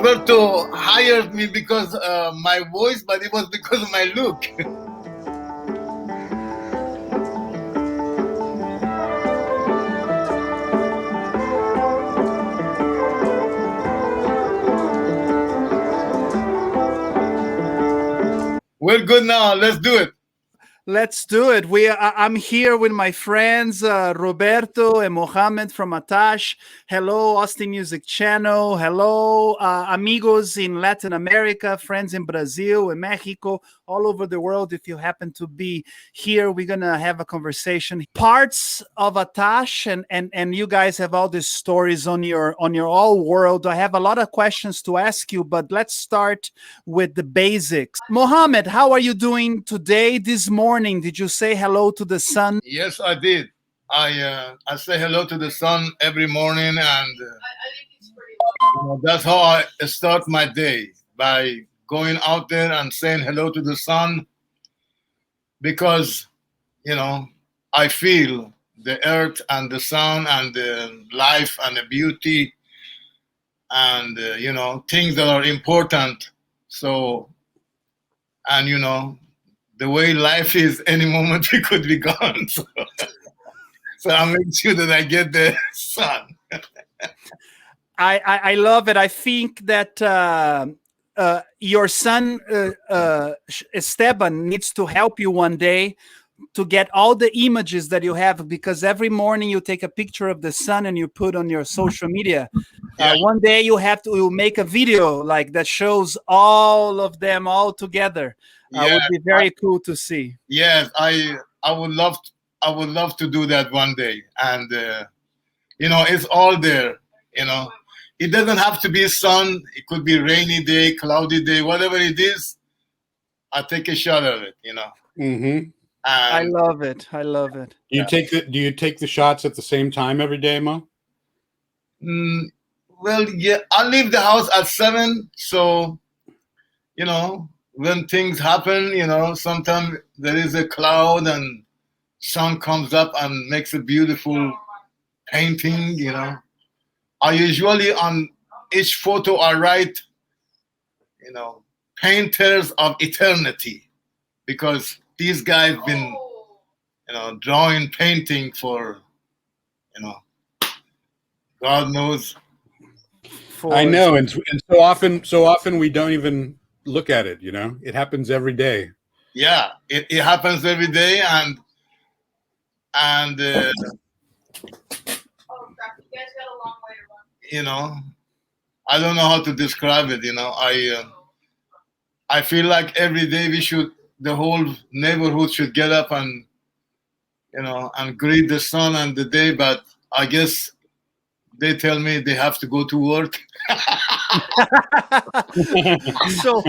Roberto hired me because my voice, but it was because of my look. We're good now. Let's do it. Let's do it. I'm here with my friends Roberto and Mohammad from Atash. Hello, Austin Music Channel. Hello, amigos in Latin America, friends in Brazil and Mexico, all over the world. If you happen to be here, we're gonna have a conversation. Parts of Atash, and you guys have all these stories on your all world. I have a lot of questions to ask you, but let's start with the basics. Mohammad, how are you doing today? This morning, did you say hello to the sun? Yes, I did. I say hello to the sun every morning, and that's how I start my day, by going out there and saying hello to the sun, because I feel the earth and the sun and the life and the beauty and things that are important. So, and the way life is, any moment we could be gone. So I make sure that I get the sun. I love it. I think that your son Esteban needs to help you one day to get all the images that you have, because every morning you take a picture of the sun and you put on your social media. One day you'll make a video like that shows all of them all together. It would be very cool to see. Yes, I would love to do that one day, and it's all there. It doesn't have to be sun. It could be rainy day, cloudy day, whatever it is. I take a shot of it. Mm-hmm. I love it. I love it. Do you take the shots at the same time every day, Mo? Well, yeah, I leave the house at 7, so when things happen, sometimes there is a cloud and sun comes up and makes a beautiful painting. I usually, on each photo, I write, painters of eternity, because these guys been, drawing, painting for, God knows. I know, and so often we don't even look at it. It happens every day. Yeah, it happens every day, and I don't know how to describe it. I feel like every day the whole neighborhood should get up and and greet the sun and the day, but I guess they tell me they have to go to work. So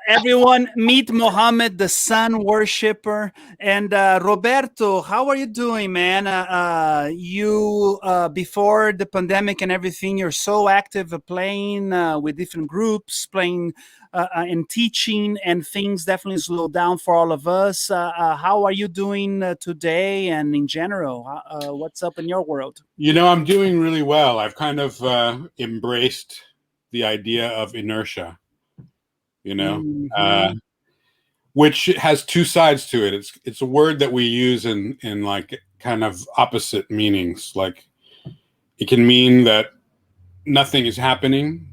everyone, meet Mohammad, the sun worshipper. And Roberto, how are you doing, man? You before the pandemic and everything, you're so active playing with different groups, playing and teaching, and things definitely slowed down for all of us. How are you doing today and in general? What's up in your world? I'm doing really well. I've kind of embraced the idea of inertia. Mm-hmm. Which has two sides to it. It's a word that we use in like kind of opposite meanings. Like, it can mean that nothing is happening,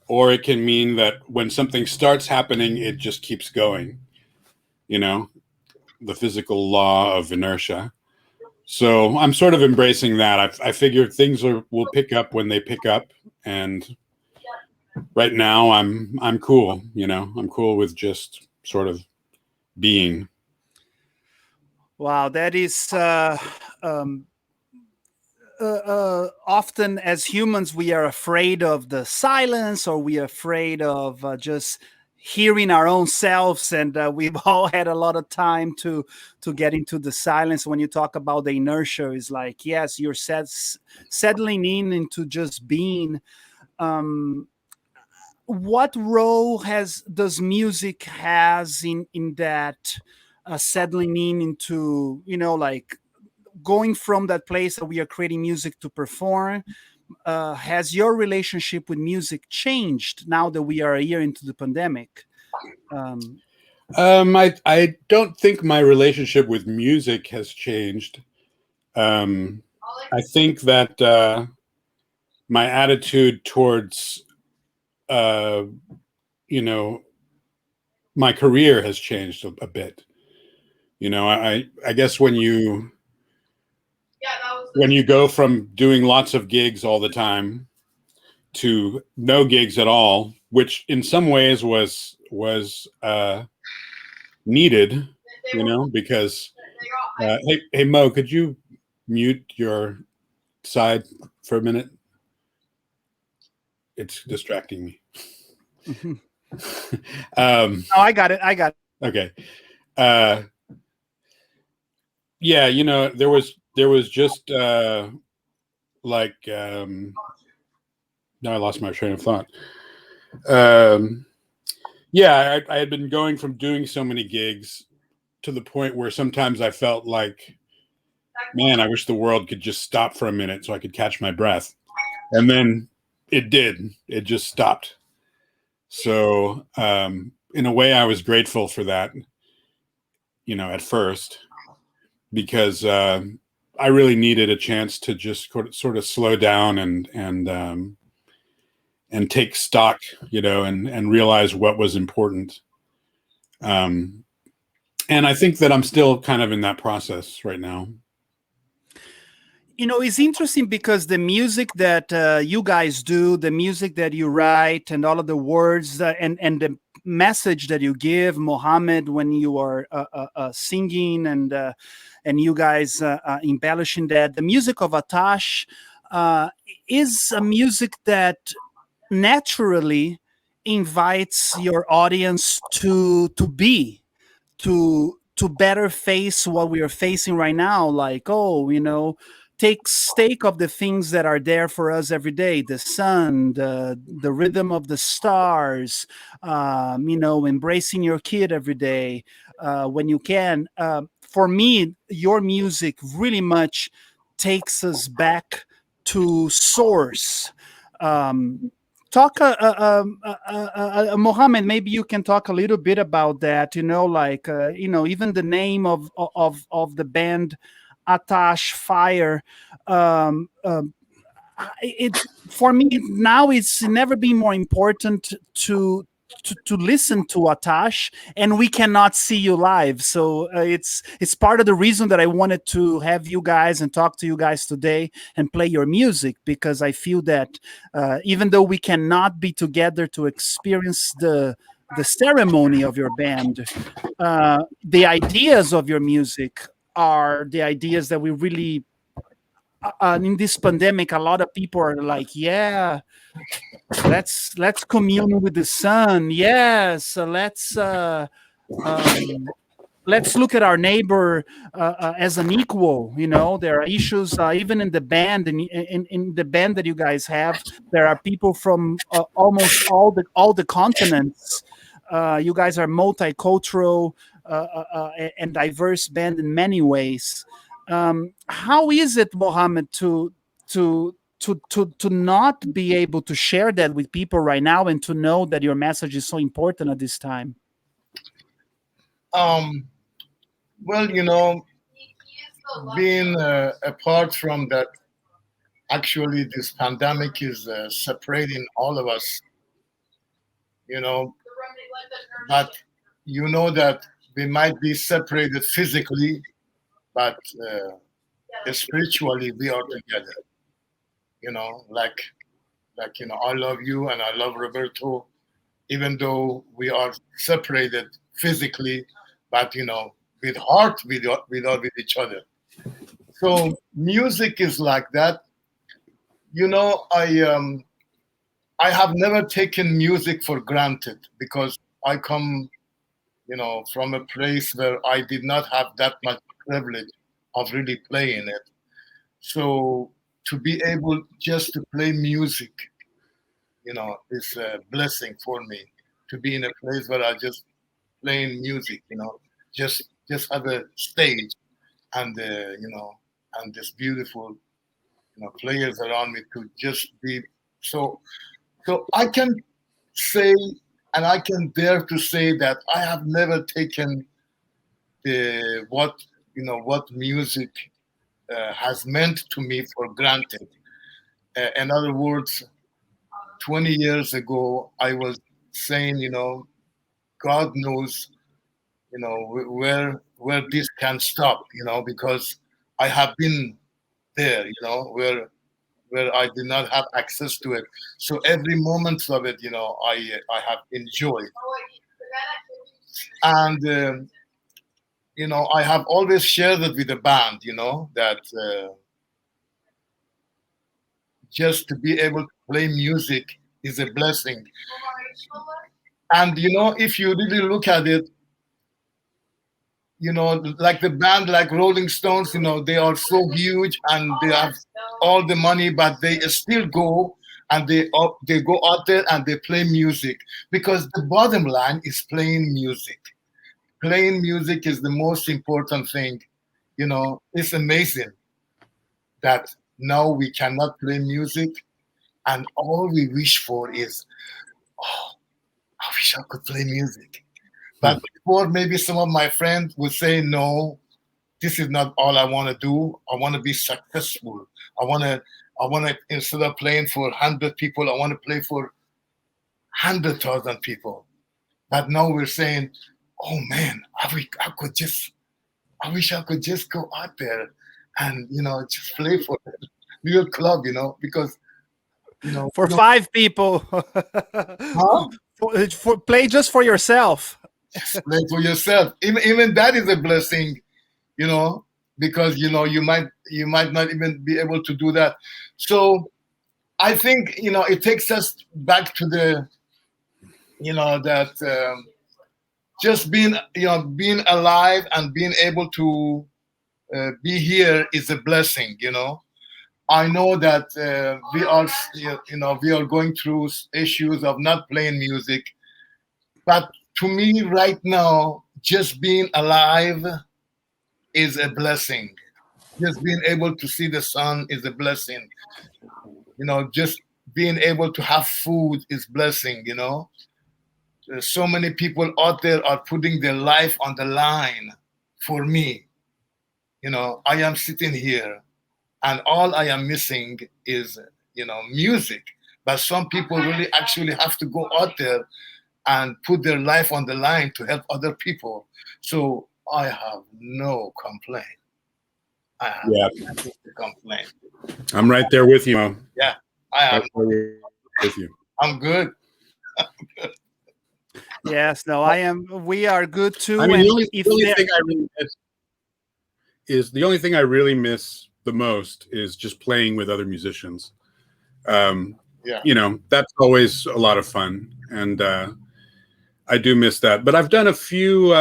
or it can mean that when something starts happening, it just keeps going. The physical law of inertia. So I'm sort of embracing that. I figure things will pick up when they pick up, and right now I'm cool. I'm cool with just sort of being. Wow, that is often as humans we are afraid of the silence, or we are afraid of just hearing our own selves, and we've all had a lot of time to get into the silence. When you talk about the inertia, is like, yes, you're settling into just being. What role does music has in that settling into, like going from that place that we are creating music to perform has your relationship with music changed now that we are a year into the pandemic? I don't think my relationship with music has changed. I think that my attitude towards, you know, my career has changed a bit. I guess when you go from doing lots of gigs all the time to no gigs at all, which in some ways was needed, because hey Mo, could you mute your side for a minute? It's distracting me. Oh, I got it. Okay. Yeah, there was just like now I lost my train of thought. Yeah, I had been going from doing so many gigs to the point where sometimes I felt like, man, I wish the world could just stop for a minute so I could catch my breath. And then it did. It just stopped. So in a way, I was grateful for that, at first, because I really needed a chance to just sort of slow down and take stock, and realize what was important. And I think that I'm still kind of in that process right now. It's interesting because the music that you guys do, the music that you write, and all of the words and the message that you give, Mohammad, when you are singing and you guys embellishing that, the music of Atash is a music that naturally invites your audience to better face what we are facing right now, like, take stake of the things that are there for us every day: the sun, the rhythm of the stars, embracing your kid every day when you can. For me, your music really much takes us back to source. Talk Mohammed, maybe you can talk a little bit about that, like even the name of the band, Atash Fire. It For me now, it's never been more important to listen to Atash, and we cannot see you live. So it's part of the reason that I wanted to have you guys and talk to you guys today and play your music, because I feel that even though we cannot be together to experience the ceremony of your band, the ideas of your music are the ideas that we really in this pandemic, a lot of people are like, yeah, let's commune with the sun. Yes, let's look at our neighbor as an equal. There are issues even in the band, in the band that you guys have. There are people from almost all the continents. You guys are multicultural and diverse band in many ways. How is it, Mohammed, to not be able to share that with people right now, and to know that your message is so important at this time? Well, being apart from that, actually, this pandemic is separating all of us, you know, but that we might be separated physically, but spiritually we are together. Like I love you and I love Roberto, even though we are separated physically, but with heart we are with each other. So music is like that. I have never taken music for granted, because I come from a place where I did not have that much privilege of really playing it. So to be able just to play music, is a blessing for me. To be in a place where I just playing music, just have a stage and and this beautiful players around me to just be so. So I can say, and I can dare to say that I have never taken the what music has meant to me for granted. In other words, 20 years ago, I was saying, God knows, where this can stop, because I have been there, where I did not have access to it. So every moment of it, I have enjoyed, and I have always shared it with the band, that just to be able to play music is a blessing. And if you really look at it, like the band like Rolling Stones, they are so huge and they have all the money, but they still go and they go out there and they play music, because the bottom line is playing music. Playing music is the most important thing. It's amazing that now we cannot play music, and all we wish for is, oh, I wish I could play music. But before, maybe some of my friends would say, no, this is not all I want to do. I want to be successful. I want to, instead of playing for 100 people, I want to play for 100,000 people. But now we're saying, oh man, I wish I could just go out there and, just play for a real club, because, for 5 people. huh? For play just for yourself. Play for yourself. Even that is a blessing, because you might not even be able to do that. So I think it takes us back to the that just being alive and being able to be here is a blessing. I know that we are going through issues of not playing music, but to me right now, just being alive is a blessing. Just being able to see the sun is a blessing. Just being able to have food is blessing. There's so many people out there are putting their life on the line for me. I am sitting here, and all I am missing is music. But some people really actually have to go out there and put their life on the line to help other people. So I have no complaint. I have nothing to complain. I'm right there with you. Yeah, I am. Right with you. I'm good. Yes, no, I am. We are good too. I mean, the only thing I really miss the most is just playing with other musicians. That's always a lot of fun, and I do miss that. But I've done a few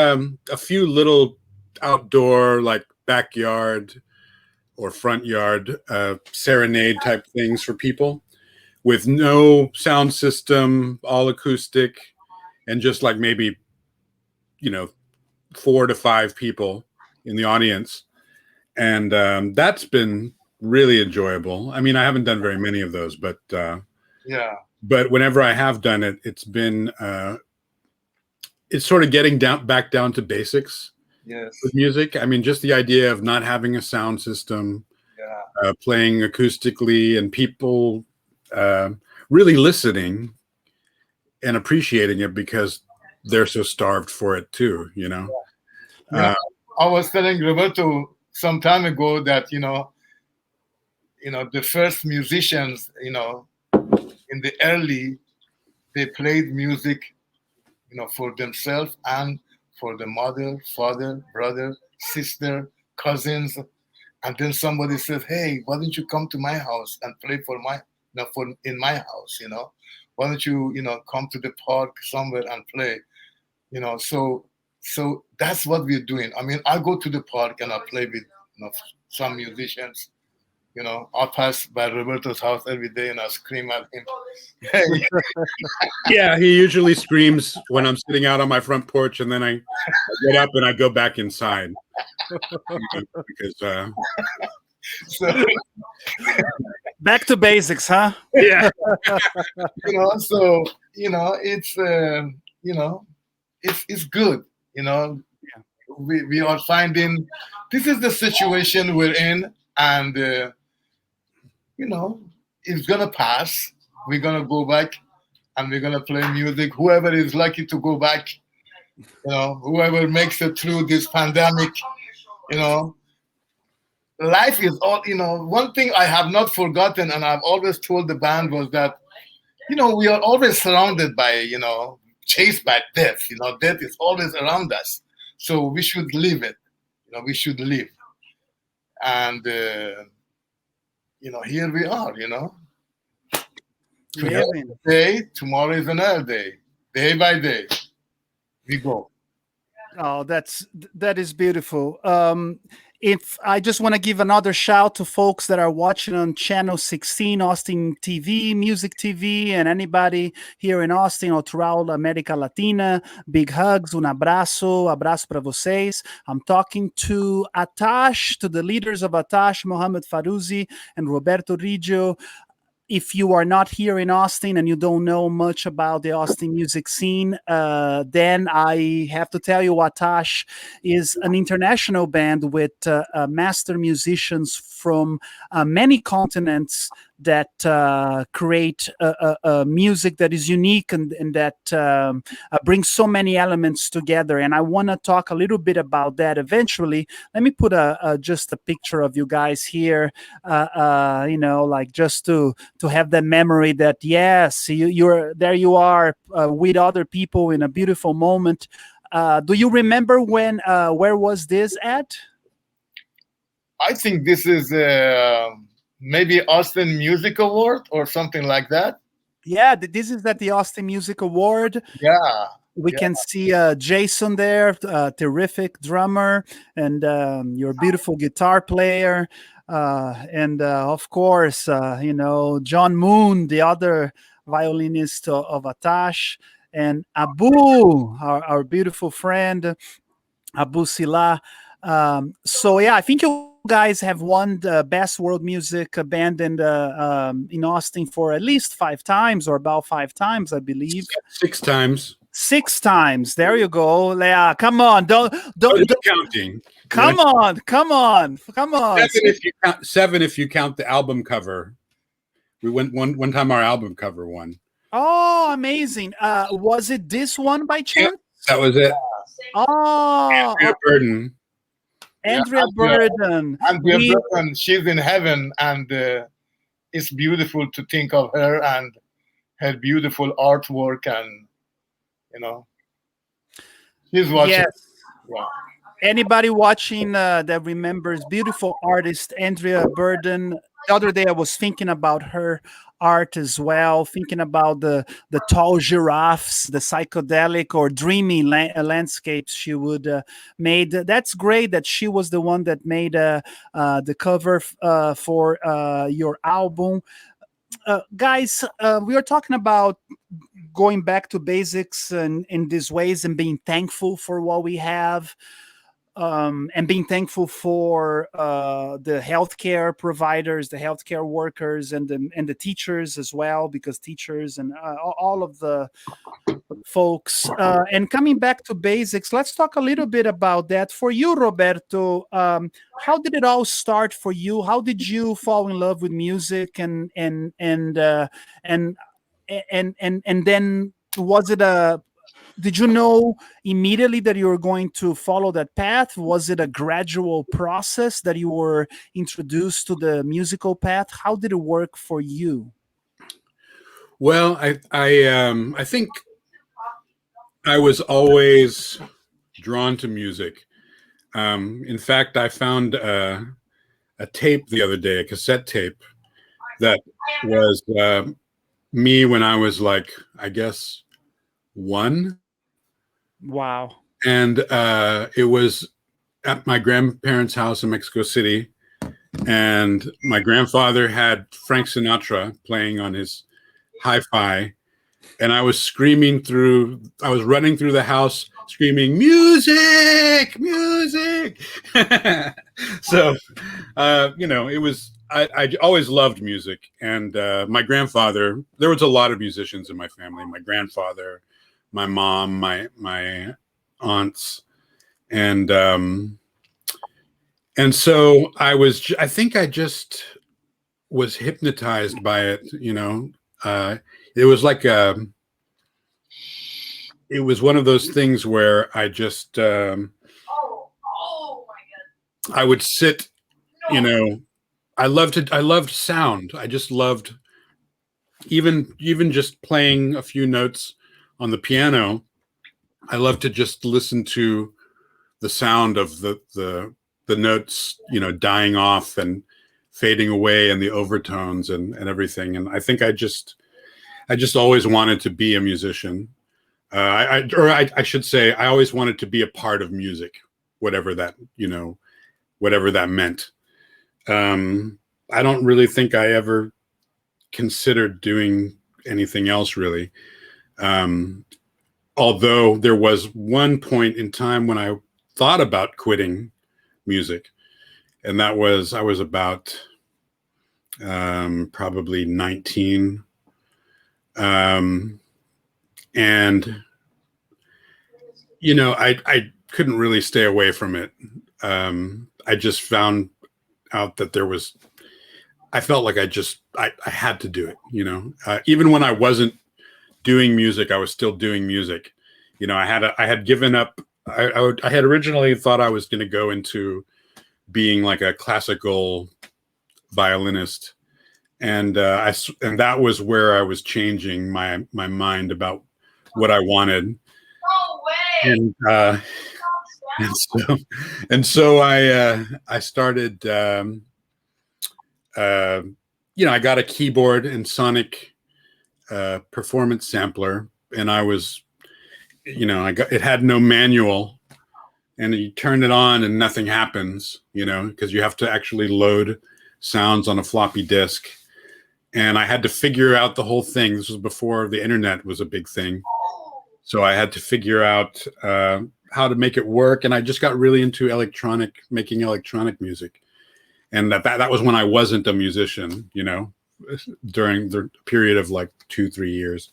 little outdoor, like backyard or front yard serenade type things for people with no sound system, all acoustic, and just like maybe 4 to 5 people in the audience. And that's been really enjoyable. I mean, I haven't done very many of those, but but whenever I have done it, it's been it's sort of getting back down to basics. Yes. With music. I mean, just the idea of not having a sound system, playing acoustically, and people really listening and appreciating it because they're so starved for it too. I was telling Roberto some time ago that the first musicians in the early, they played music for themselves and for the mother, father, brother, sister, cousins, and then somebody said, "Hey, why don't you come to my house and play for in my house? Why don't you come to the park somewhere and play? So that's what we're doing. I mean, I go to the park and I play with some musicians. I pass by Roberto's house every day and I scream at him. Yeah, he usually screams when I'm sitting out on my front porch, and then I get up and I go back inside because So, Back to basics, huh? Yeah. so it's it's good. We are finding this is the situation we're in, and it's gonna pass. We're gonna go back, and we're gonna play music. Whoever is lucky to go back, whoever makes it through this pandemic, you know, life is all. One thing I have not forgotten, and I've always told the band was that we are always surrounded by chased by death. Death is always around us, so we should live it. We should live, and here we are. Today, Living. tomorrow is another day. Day by day, we go. Oh, that is beautiful. If I just want to give another shout to folks that are watching on channel 16, Austin TV, Music TV, and anybody here in Austin or throughout America Latina. Big hugs, un abraço, abraço para vocês. I'm talking to Atash, to the leaders of Atash, Mohammad, Firoozi, and Roberto Riggio. If you are not here in Austin and you don't know much about the Austin music scene, then I have to tell you Atash is an international band with master musicians from many continents that create music that is unique and that brings so many elements together. And I want to talk a little bit about that eventually. Let me put just a picture of you guys here, like just to have that memory that, yes, you're there, you are with other people in a beautiful moment. Do you remember where was this at? I think this is maybe Austin Music Award or something like that. Yeah, this is at the Austin Music Award. Yeah. We can see Jason there, terrific drummer, and your beautiful guitar player. And of course, John Moon, the other violinist of Atash, and Abu, our beautiful friend, Abu Sila. So yeah, I think you guys have won the best world music band in Austin for at least 5 times, or about 5 times, I believe. 6 times. 6 times. There you go, Leah. Come on, don't counting. Come on. 7 if you count the album cover. We went one time. Our album cover won. Oh, amazing! Was it this one by chance? Yeah, that was it. Oh, Andrea Burden. Andrea Burden. Andrea Burden. She's in heaven, and it's beautiful to think of her and her beautiful artwork, and she's watching. Yes. Wow. Anybody watching that remembers beautiful artist Andrea Burden? The other day I was thinking about her art as well, thinking about the tall giraffes, the psychedelic or dreamy landscapes she would made. That's great that she was the one that made the cover for your album. Guys, we are talking about going back to basics and in these ways, and being thankful for what we have. And being thankful for the healthcare providers, the healthcare workers, and the teachers as well, because teachers and all of the folks. And coming back to basics, let's talk a little bit about that. For you, Roberto, how did it all start for you? How did you fall in love with music, and then was it did you know immediately that you were going to follow that path? Was it a gradual process that you were introduced to the musical path? How did it work for you? Well, I think I was always drawn to music. In fact, I found a tape the other day, a cassette tape that was me when I was like, I guess, 1. Wow. And it was at my grandparents' house in Mexico City. And my grandfather had Frank Sinatra playing on his hi-fi. And I was running through the house, screaming music, music. So, it was. I always loved music, and my grandfather. There was a lot of musicians in my family. My grandfather, my mom, my aunts, and so I think I just was hypnotized by it. It was like it was one of those things where I just I would sit, I loved sound. I just loved even just playing a few notes on the piano. I love to just listen to the sound of the notes, dying off and fading away, and the overtones and everything. And I think I just always wanted to be a musician. I should say, I always wanted to be a part of music, whatever that meant. I don't really think I ever considered doing anything else, really. Although there was one point in time when I thought about quitting music, and that was, I was about probably 19. And I couldn't really stay away from it. I just found out that I felt like I had to do it. Even when I wasn't doing music, I was still doing music. I had given up. I had originally thought I was going to go into being like a classical violinist, and that was where I was changing my mind about what I wanted. No way. And so I started. I got a keyboard and sonic performance sampler, and I was, it had no manual, and you turn it on and nothing happens, because you have to actually load sounds on a floppy disk. And I had to figure out the whole thing. This was before the internet was a big thing. So I had to figure out how to make it work. And I just got really into making electronic music. And that was when I wasn't a musician, during the period of like 2-3 years.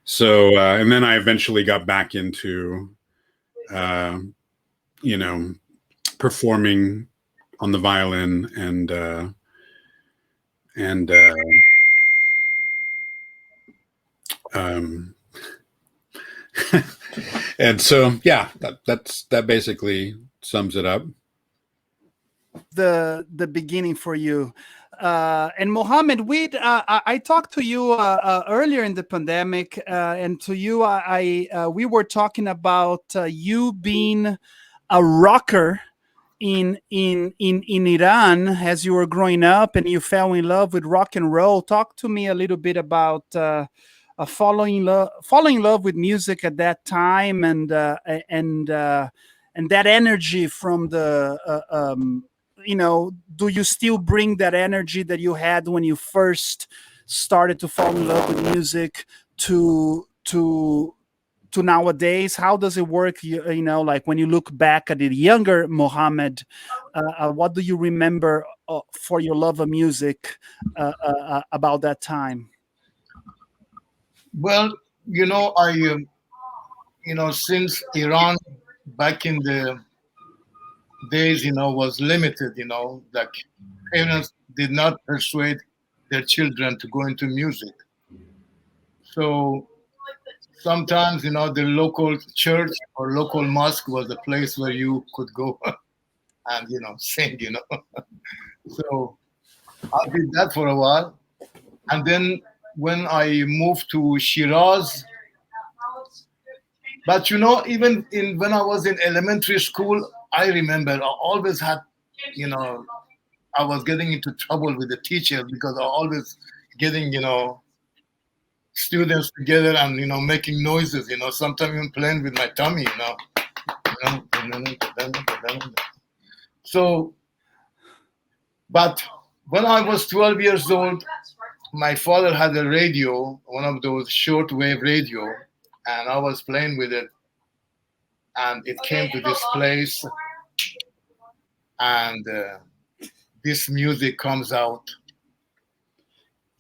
So, and then I eventually got back into, performing on the violin and and so, yeah, that basically sums it up. The beginning for you. And Mohammad, I talked to you earlier in the pandemic, and to you, we were talking about you being a rocker in Iran as you were growing up, and you fell in love with rock and roll. Talk to me a little bit about falling in love with music at that time, and that energy from the. Do you still bring that energy that you had when you first started to fall in love with music to nowadays? How does it work? Like when you look back at the younger Mohammad, what do you remember for your love of music about that time? Well, since Iran back in the days, was limited, like parents did not persuade their children to go into music. So sometimes, the local church or local mosque was a place where you could go and, sing, So I did that for a while. And then when I moved to Shiraz, but, even when I was in elementary school, I remember I always had, I was getting into trouble with the teachers because I always getting, students together and, making noises, sometimes even playing with my tummy, So, but when I was 12 years old, my father had a radio, one of those shortwave radio, and I was playing with it. and it came to this place, and this music comes out,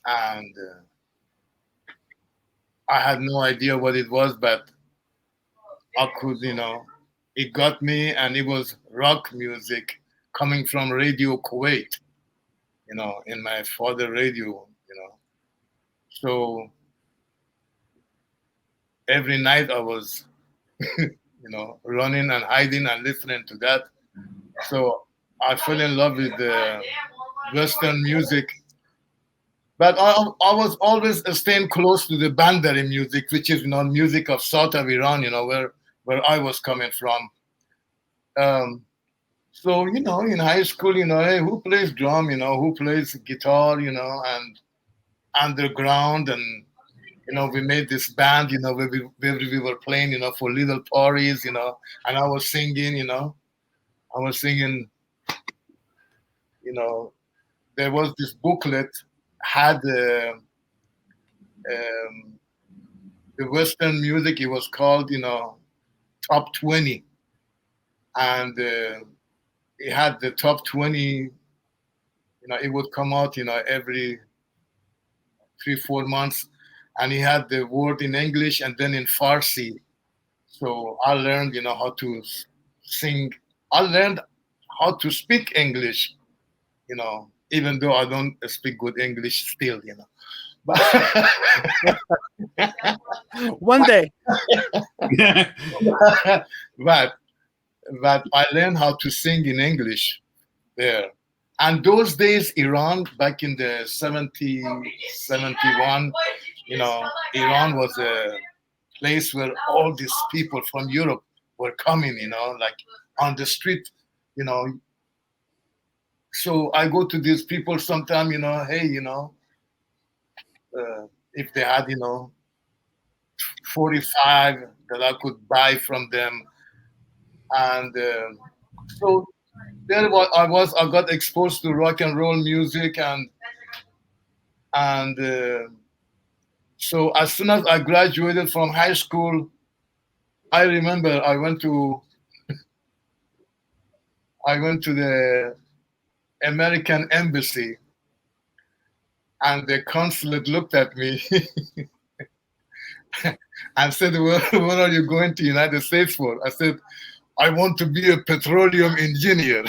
and I had no idea what it was, but I could, it got me, and it was rock music coming from Radio Kuwait, in my father radio. So every night I was, running and hiding and listening to that. So I fell in love with the Western music. But I was always staying close to the Bandari music, which is music of south of Iran, where I was coming from. So in high school, hey, who plays drum, who plays guitar, and underground, and we made this band, where we were playing, for little parties, and I was singing, there was this booklet had the Western music. It was called, Top 20, and it had the top 20. It would come out, every 3-4 months, and he had the word in English and then in Farsi. So I learned, how to sing. I learned how to speak English, even though I don't speak good English still, But One day. but I learned how to sing in English there. And those days, Iran, back in the 70, 71, Iran was a place where all these people from Europe were coming, like on the street, So I go to these people sometime, hey, if they had, 45 that I could buy from them. And so there I got exposed to rock and roll music, and so as soon as I graduated from high school, I remember I went to the American embassy, and the consulate looked at me and said, what are you going to United States for? I said, I want to be a petroleum engineer.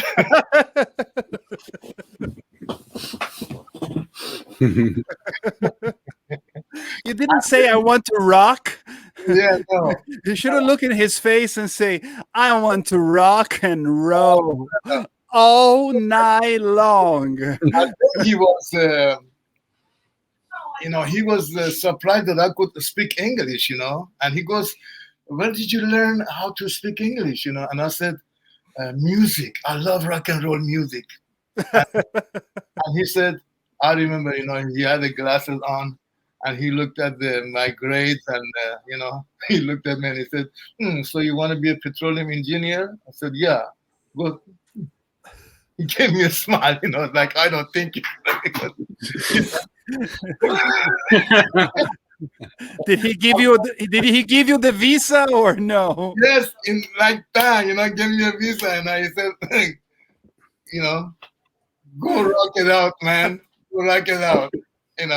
You didn't say I want to rock. Yeah, no. You should have looked in his face and say, I want to rock and roll all night long. He was, he was surprised that I could speak English, and he goes, where did you learn how to speak English, And I said, music. I love rock and roll music. And he said, I remember, he had the glasses on, and he looked at my grades, and, he looked at me and he said, so you want to be a petroleum engineer? I said, yeah. Good. He gave me a smile, like, I don't think you. Did he give you the visa or no? Yes, in like that, give me a visa, and I said, go rock it out, man. Go rock it out, and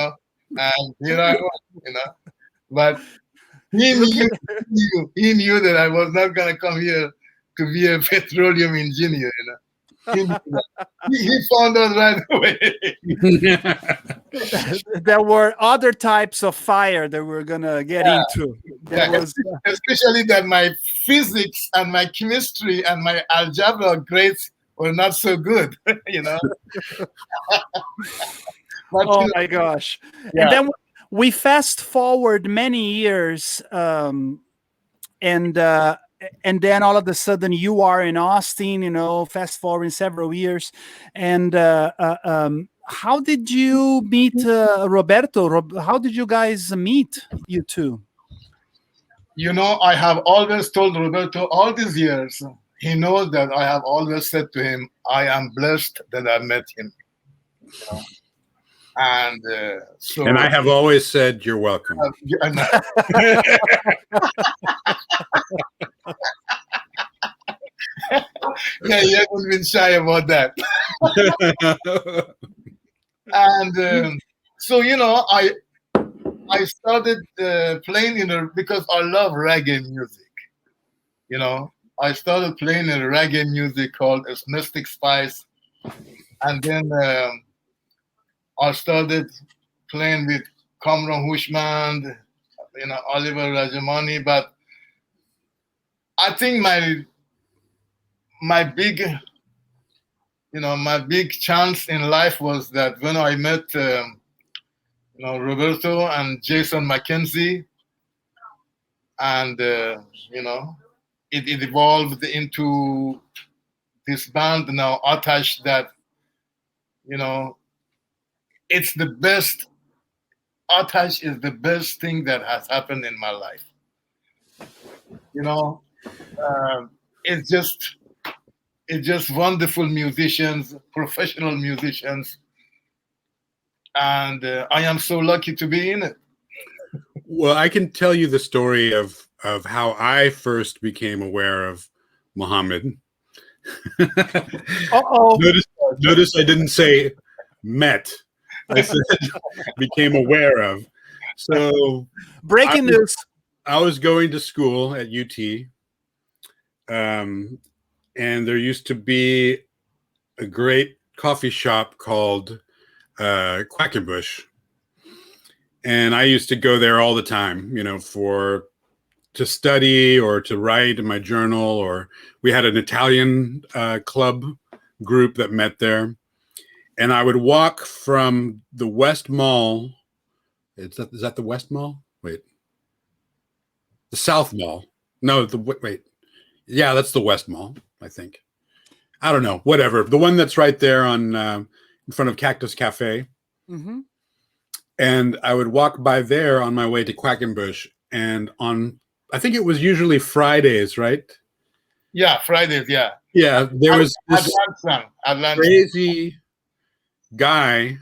here I was, But he knew that I was not gonna come here to be a petroleum engineer, He found out right away. There were other types of fire that we're gonna get into. Especially that my physics and my chemistry and my algebra grades were not so good, But, oh my gosh! Yeah. And then we fast forward many years, and then all of a sudden you are in Austin, fast forward several years. And how did you meet Roberto? How did you guys meet, you two? I have always told Roberto all these years, he knows that I have always said to him, I am blessed that I met him. And and I have always said, you're welcome. Yeah, you haven't been shy about that. And so I started playing because I love reggae music. I started playing a reggae music called Mystic Spice, and then I started playing with Kamran Hushmand, Oliver Rajamani. But I think my big my big chance in life was that when I met Roberto and Jason McKenzie, and it evolved into this band now, Atash, that it's the best. Atash is the best thing that has happened in my life. You know, uh, it's just wonderful musicians, professional musicians, and I am so lucky to be in it. Well, I can tell you the story of how I first became aware of Mohammad. Uh-oh. Notice I didn't say met. I said became aware of. So breaking news. I was going to school at UT, and there used to be a great coffee shop called Quackenbush, and I used to go there all the time, to study or to write in my journal, or we had an Italian club group that met there. And I would walk from the West Mall. Is that the West Mall? Wait. The South Mall. No, wait. Yeah, that's the West Mall, I think. I don't know. Whatever. The one that's right there on in front of Cactus Cafe. Mm-hmm. And I would walk by there on my way to Quackenbush. And I think it was usually Fridays, right? Yeah, Fridays, yeah. Yeah, there was this Atlanta. crazy guy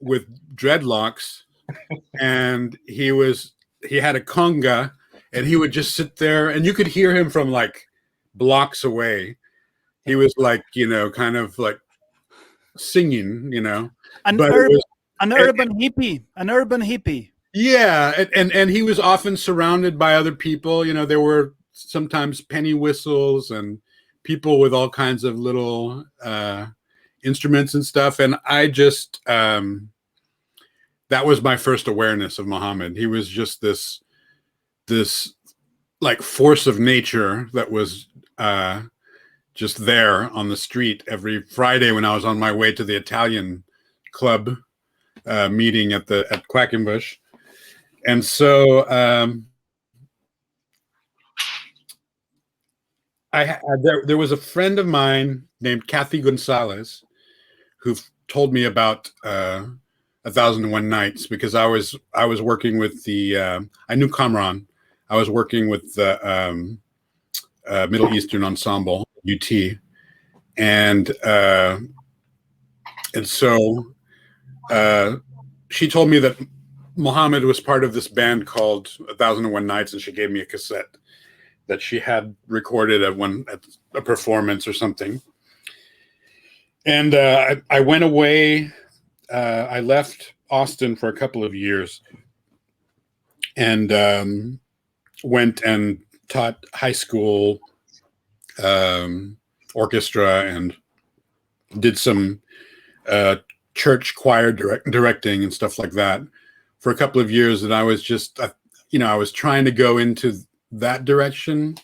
with dreadlocks, and he had a conga, and he would just sit there, and you could hear him from like blocks away. He was like, kind of like singing, An urban hippie. Yeah, and he was often surrounded by other people. There were sometimes penny whistles and people with all kinds of little instruments and stuff. And I just, that was my first awareness of Mohammad. He was just this like force of nature that was just there on the street every Friday when I was on my way to the Italian club meeting at Quackenbush. And so there was a friend of mine named Kathy Gonzalez who told me about 1001 Nights, because I was working with I knew Kamran. I was working with the Middle Eastern Ensemble, UT, and so she told me that Mohammad was part of this band called 1001 Nights, and she gave me a cassette that she had recorded at a performance or something. And I went away. I left Austin for a couple of years and went and taught high school orchestra and did some church choir directing and stuff like that for a couple of years. And I was just, I was trying to go into that direction,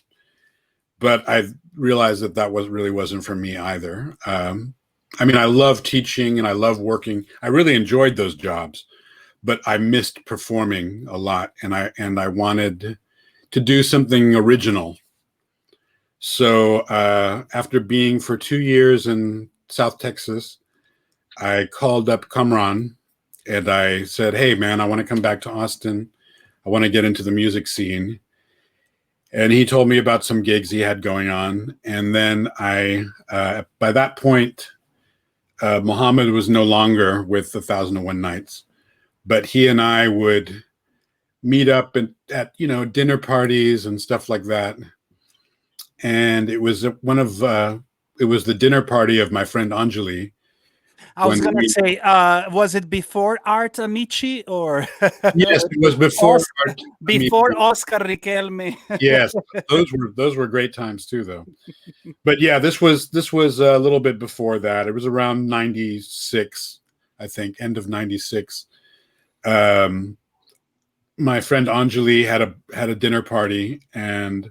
but I realized that really wasn't for me either. I love teaching and I love working. I really enjoyed those jobs, but I missed performing a lot, and I wanted to do something original. So after being for 2 years in South Texas, I called up Kamran and I said, "Hey man, I want to come back to Austin. I want to get into the music scene." And he told me about some gigs he had going on. And then by that point, Mohammad was no longer with 1001 Nights, but he and I would meet up at dinner parties and stuff like that. and it was one of it was the dinner party of my friend Anjali. I was going to say, was it before Art Amici or? Yes, it was before before Oscar Riquelme. Yes, those were great times too, though. But yeah, this was a little bit before that. It was around 96, I think, end of 96. My friend Anjali had a dinner party, and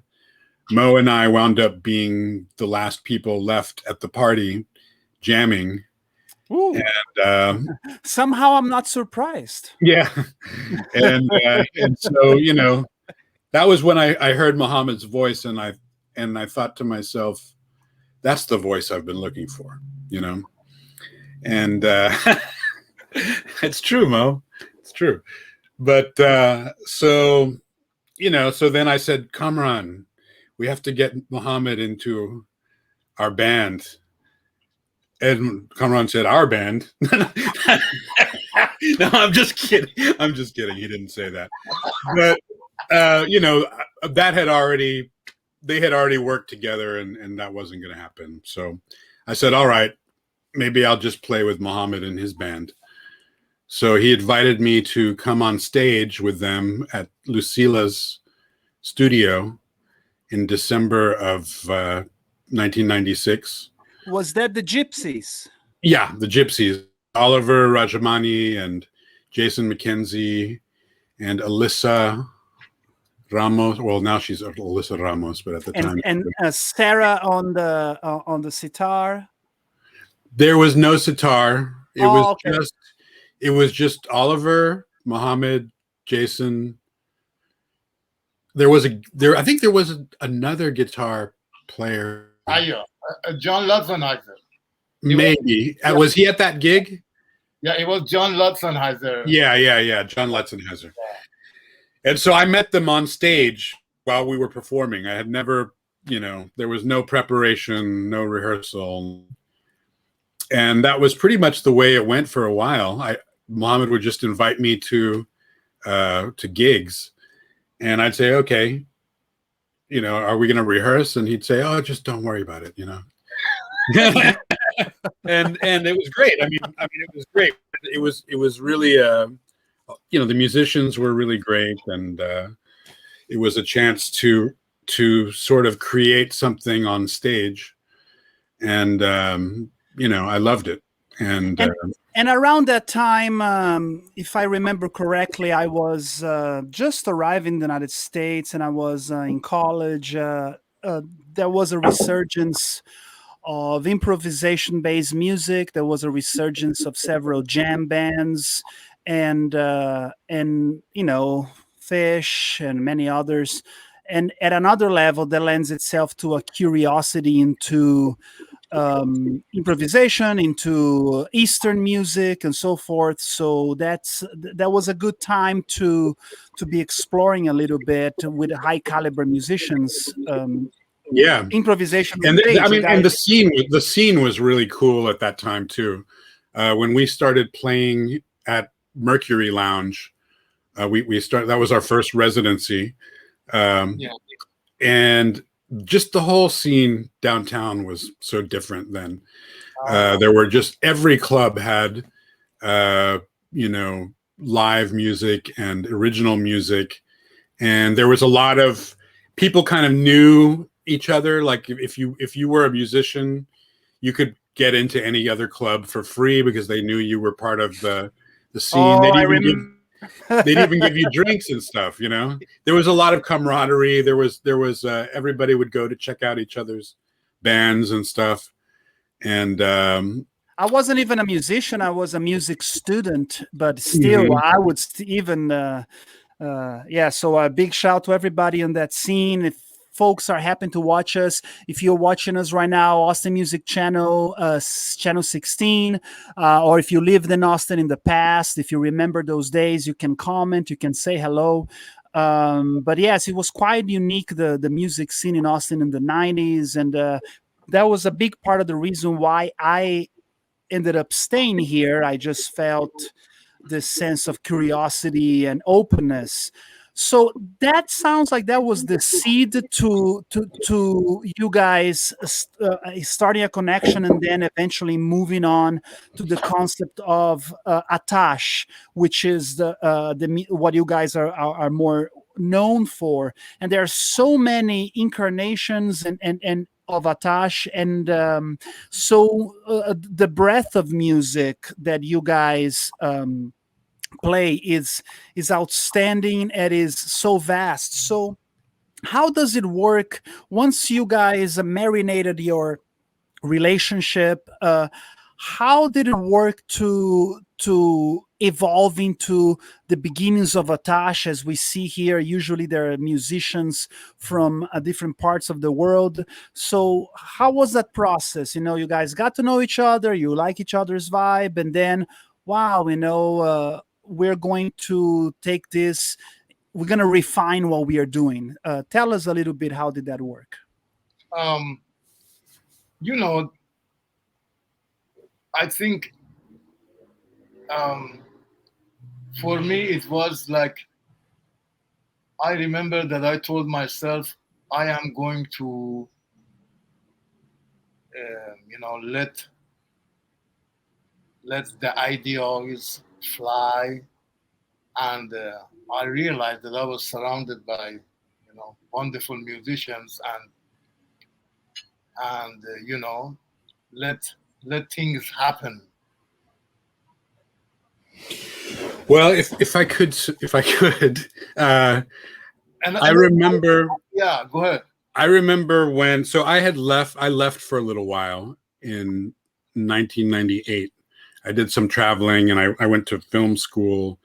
Mo and I wound up being the last people left at the party, jamming. Ooh. And somehow I'm not surprised. Yeah, and so that was when I heard Mohammed's voice, and I thought to myself, that's the voice I've been looking for, and it's true, Mo, it's true. But so then I said, Kamran, we have to get Mohammed into our band. And Kamran said, our band. No, I'm just kidding. He didn't say that. But, they had already worked together, and that wasn't going to happen. So I said, all right, maybe I'll just play with Mohammed and his band. So he invited me to come on stage with them at Lucila's studio in December of 1996. Was that the Gypsies? Yeah, the Gypsies. Oliver Rajamani and Jason McKenzie and Alyssa Ramos. Well, now she's Alyssa Ramos, but at the time. And Sarah on the sitar. There was no sitar. It was just Oliver, Mohammed, Jason. I think there was another guitar player. John Lutzenheiser. Maybe. Was he at that gig? Yeah, it was John Lutzenheiser. Yeah. John Lutzenheiser. And so I met them on stage while we were performing. I had never, there was no preparation, no rehearsal. And that was pretty much the way it went for a while. Mohammed would just invite me to gigs, and I'd say, okay, are we going to rehearse? And he'd say, oh, just don't worry about it, and it was great. I mean, it was great. It was really, the musicians were really great, and it was a chance to sort of create something on stage, and I loved it. And around that time, if I remember correctly, I was just arrived in the United States, and I was in college. There was a resurgence of improvisation-based music. There was a resurgence of several jam bands, and Fish and many others. And at another level, that lends itself to a curiosity into improvisation, into Eastern music, and so forth. So that was a good time to be exploring a little bit with high caliber musicians. Improvisation. And the scene was really cool at that time too. When we started playing at Mercury Lounge, that was our first residency, and just the whole scene downtown was so different then. There were just, every club had, live music and original music. And there was a lot of people kind of knew each other. Like if you were a musician, you could get into any other club for free because they knew you were part of the scene. They'd even give you drinks and stuff, There was a lot of camaraderie. There was everybody would go to check out each other's bands and stuff. And I wasn't even a musician. I was a music student, but still, I would even, so a big shout to everybody on that scene. If folks are happy to watch us, if you're watching us right now, Austin Music Channel, Channel 16, or if you lived in Austin in the past, if you remember those days, you can comment, you can say hello. But yes, it was quite unique, the music scene in Austin in the 90s. And that was a big part of the reason why I ended up staying here. I just felt this sense of curiosity and openness So that sounds like that was the seed to you guys starting a connection and then eventually moving on to the concept of Atash, which is what you guys are more known for. And there are so many incarnations and of Atash, and so the breadth of music that you guys play is outstanding. It is so vast. So how does it work once you guys marinated your relationship? How did it work to evolve into the beginnings of Atash? As we see here, usually there are musicians from different parts of the world. So how was that process? You guys got to know each other, you like each other's vibe, and then wow, we're going to take this, we're going to refine what we are doing. Tell us a little bit, how did that work? You know, I think for me it was like, I remember that I told myself I am going to let the ideas fly, and I realized that I was surrounded by wonderful musicians, and let things happen. Well, if I could, I remember. Yeah, go ahead. I remember when, so I left for a little while in 1998. I did some traveling, and I went to film school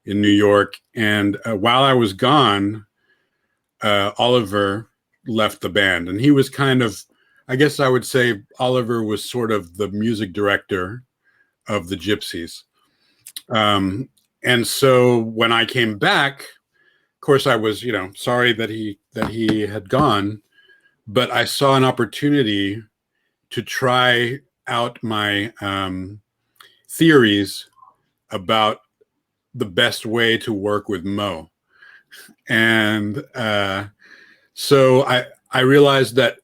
in New York. And while I was gone, Oliver left the band, and he was kind of, I guess I would say Oliver was sort of the music director of the Gypsies. And so when I came back, of course I was, sorry that he had gone, but I saw an opportunity to try out my theories about the best way to work with Mo. And so I realized that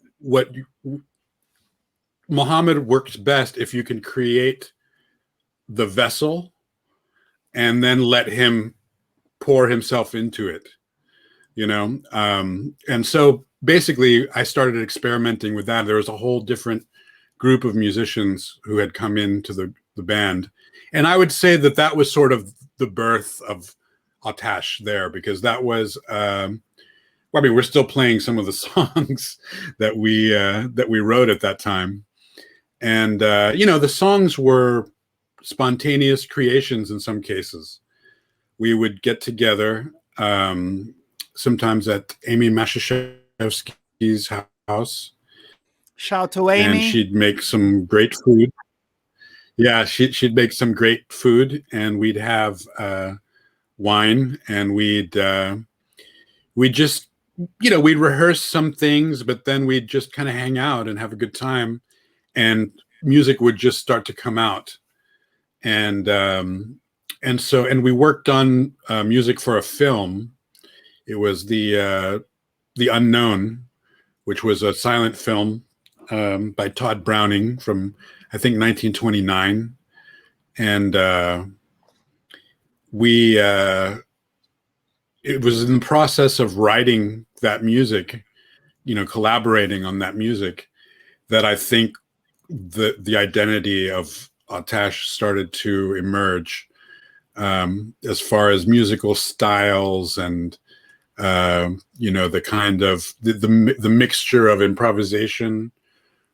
Mohammad works best if you can create the vessel and then let him pour himself into it, and so basically I started experimenting with that. There was a whole different group of musicians who had come into the band, and I would say that was sort of the birth of Atash there, because that was we're still playing some of the songs that we wrote at that time, and the songs were spontaneous creations in some cases. We would get together sometimes at Amy Mashashevsky's house. Shout to Amy. And she'd make some great food. Yeah, she'd make some great food, and we'd have wine, and we'd just, we'd rehearse some things, but then we'd just kind of hang out and have a good time, and music would just start to come out. And we worked on music for a film. It was the Unknown, which was a silent film by Todd Browning from, I think, 1929. And it was in the process of writing that music, collaborating on that music, that I think the identity of Atash started to emerge, as far as musical styles and the kind of the mixture of improvisation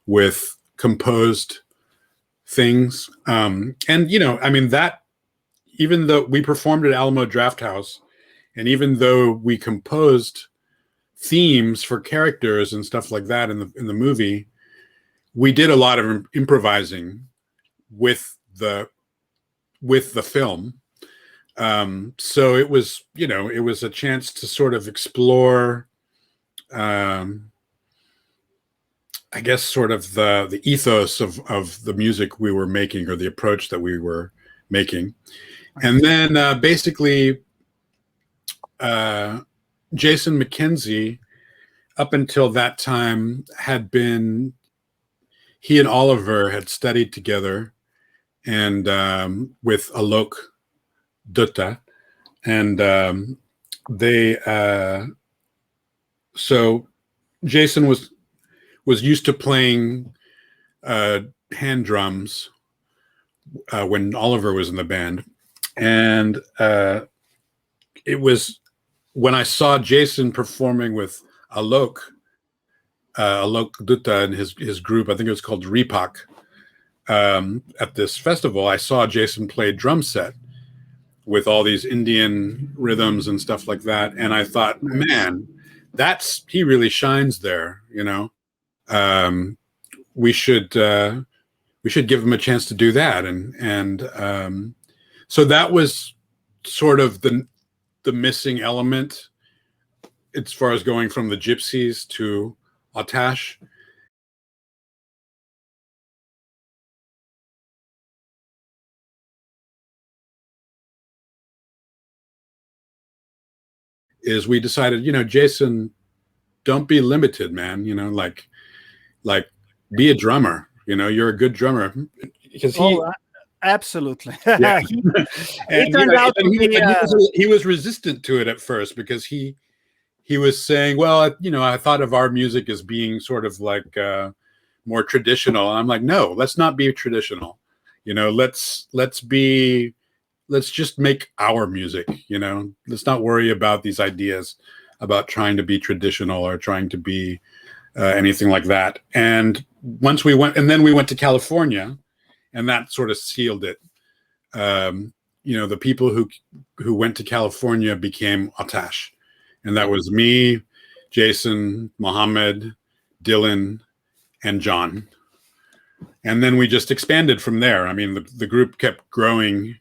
with composed things, that, even though we performed at Alamo Drafthouse, and even though we composed themes for characters and stuff like that in the movie, we did a lot of improvising with the film. So it was, it was a chance to sort of explore, I guess, sort of the ethos of the music we were making, or the approach that we were making. And then basically Jason McKenzie, up until that time, he and Oliver had studied together, and with Alok Dutta, and so Jason was used to playing hand drums when Oliver was in the band, and it was when I saw Jason performing with Alok Dutta and his group, I think it was called Repak, at this festival. I saw Jason play drum set with all these Indian rhythms and stuff like that, and I thought, man, he really shines there. We should give him a chance to do that, and so that was sort of the missing element as far as going from the Gypsies to Atash. Is we decided, Jason, don't be limited, man. Like be a drummer. You're a good drummer, because absolutely. Yeah. It turned out to be he was resistant to it at first, because he was saying, well, I thought of our music as being sort of like more traditional, and I'm like, no, let's not be traditional. Let's just make our music. Let's not worry about these ideas about trying to be traditional or trying to be anything like that. And once we went to California, and that sort of sealed it. The people who went to California became Atash, and that was me, Jason, Mohammad, Dylan, and John. And then we just expanded from there. I mean, the group kept growing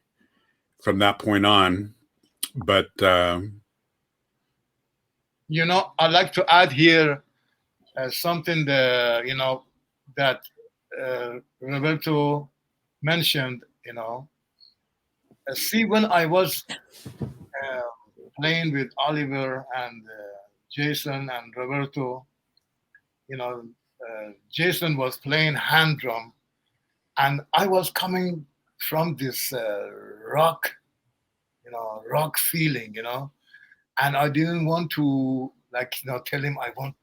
from that point on. But I'd like to add here something that Roberto mentioned. See, when I was playing with Oliver and Jason and Roberto, Jason was playing hand drum, and I was coming from this rock feeling, and I didn't want to tell him I want,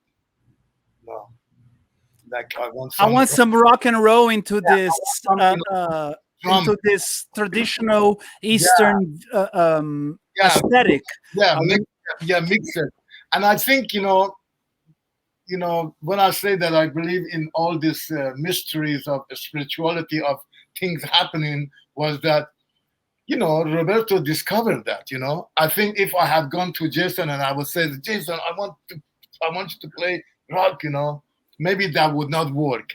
I want some rock and roll into this into this traditional Eastern aesthetic. Mix it. And I think when I say that I believe in all these mysteries of spirituality of things happening, was that Roberto discovered that. I think if I had gone to Jason and I would say, Jason, I want you to play rock, maybe that would not work.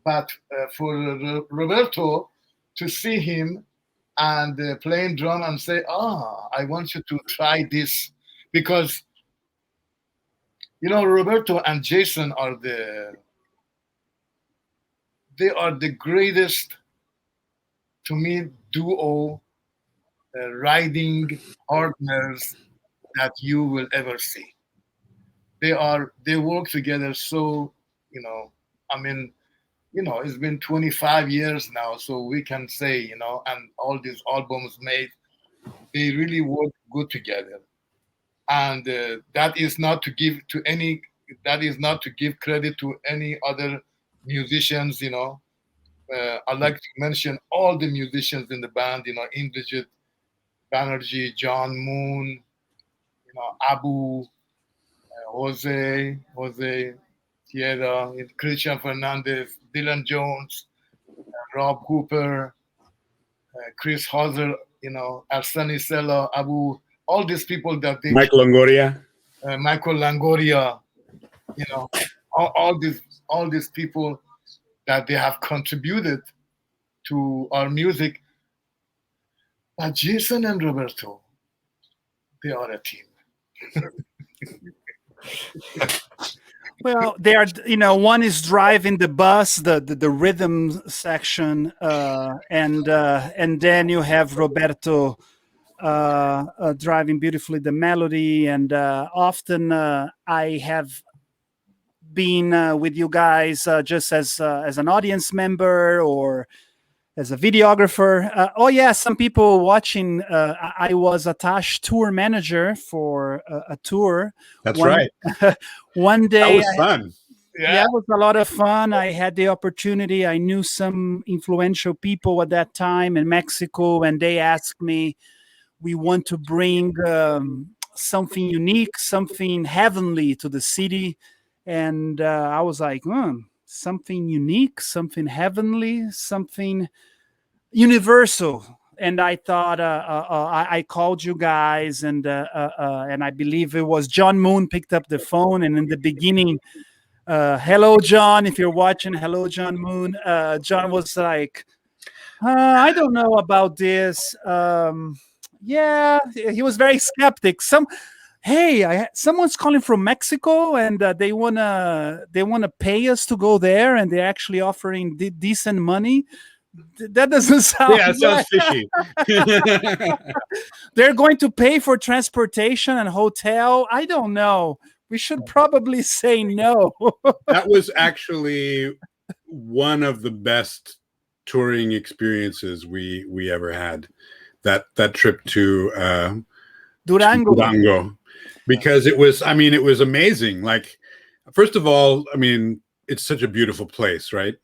But for Roberto to see him and playing drum and say, I want you to try this, because Roberto and Jason are the greatest, to me, duo riding partners that you will ever see. They work together so, it's been 25 years now, so we can say, and all these albums made, they really work good together. And that is not to give credit to any other musicians. I'd like to mention all the musicians in the band, Indrajit Banerjee, John Moon, Abu, Jose, Tierra, Christian Fernandez, Dylan Jones, Rob Hooper, Chris Hauser, Arsani Sella, Abu, all these people that they... Michael Longoria, all these people that they have contributed to our music. But Jason and Roberto, they are a team. Well, they are, one is driving the bus, the rhythm section, and then you have Roberto driving beautifully the melody. And often I have been with you guys just as an audience member or as a videographer. Oh yeah, some people watching. I was Atash tour manager for a tour. That's right. One day, that was fun. Yeah, it was a lot of fun. I had the opportunity. I knew some influential people at that time in Mexico, and they asked me, "We want to bring something unique, something heavenly to the city." And I was like, something unique, something heavenly, something universal. And I thought I called you guys, and I believe it was John Moon picked up the phone. And in the beginning, hello, John, if you're watching, hello, John Moon. John was like, I don't know about this. Yeah, he was very skeptic. Hey, someone's calling from Mexico, and they wanna pay us to go there, and they're actually offering decent money. That doesn't sound. Yeah, it sounds fishy. They're going to pay for transportation and hotel. I don't know. We should probably say no. That was actually one of the best touring experiences we ever had. That trip to Durango. Because it was amazing. Like, first of all, I mean, it's such a beautiful place, right?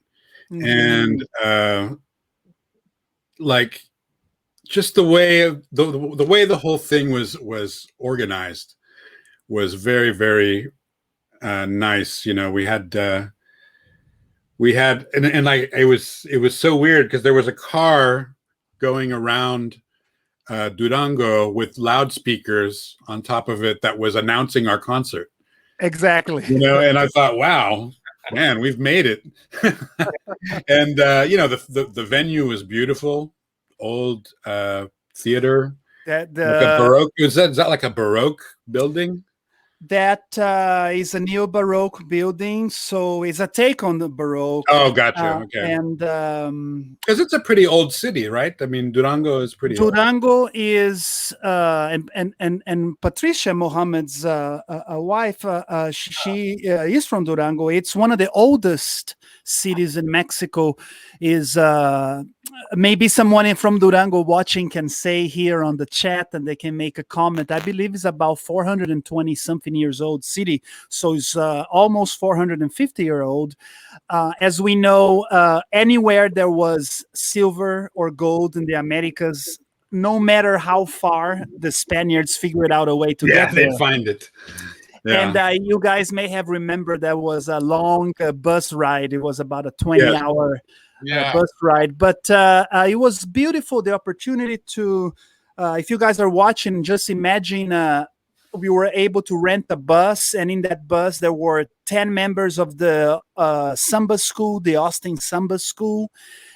Mm-hmm. And like, just the way the way the whole thing was organized was very, very nice. You know, we had and like it was so weird because there was a car going around Durango with loudspeakers on top of it that was announcing our concert. Exactly. You know, and I thought, wow, man, we've made it. And you know, the venue was beautiful, old theater. Like a Baroque. Is that like a Baroque building? That is a neo-Baroque building, so it's a take on the Baroque. Oh, gotcha. Okay. And because it's a pretty old city, right? I mean, Durango is pretty. Durango is, and Patricia, Mohammed's wife, she is from Durango. It's one of the oldest cities in Mexico. Is maybe someone from Durango watching can say here on the chat, and they can make a comment. I believe it's about 420 something years old city, so it's almost 450-year-old. As we know, anywhere there was silver or gold in the Americas, no matter how far, the Spaniards figured out a way to get there. They'd find it. Yeah. And you guys may have remembered there was a long bus ride. It was about a 20-hour bus ride, but it was beautiful. The opportunity to, if you guys are watching, just imagine we were able to rent a bus, and in that bus there were 10 members of the samba school, the Austin Samba School.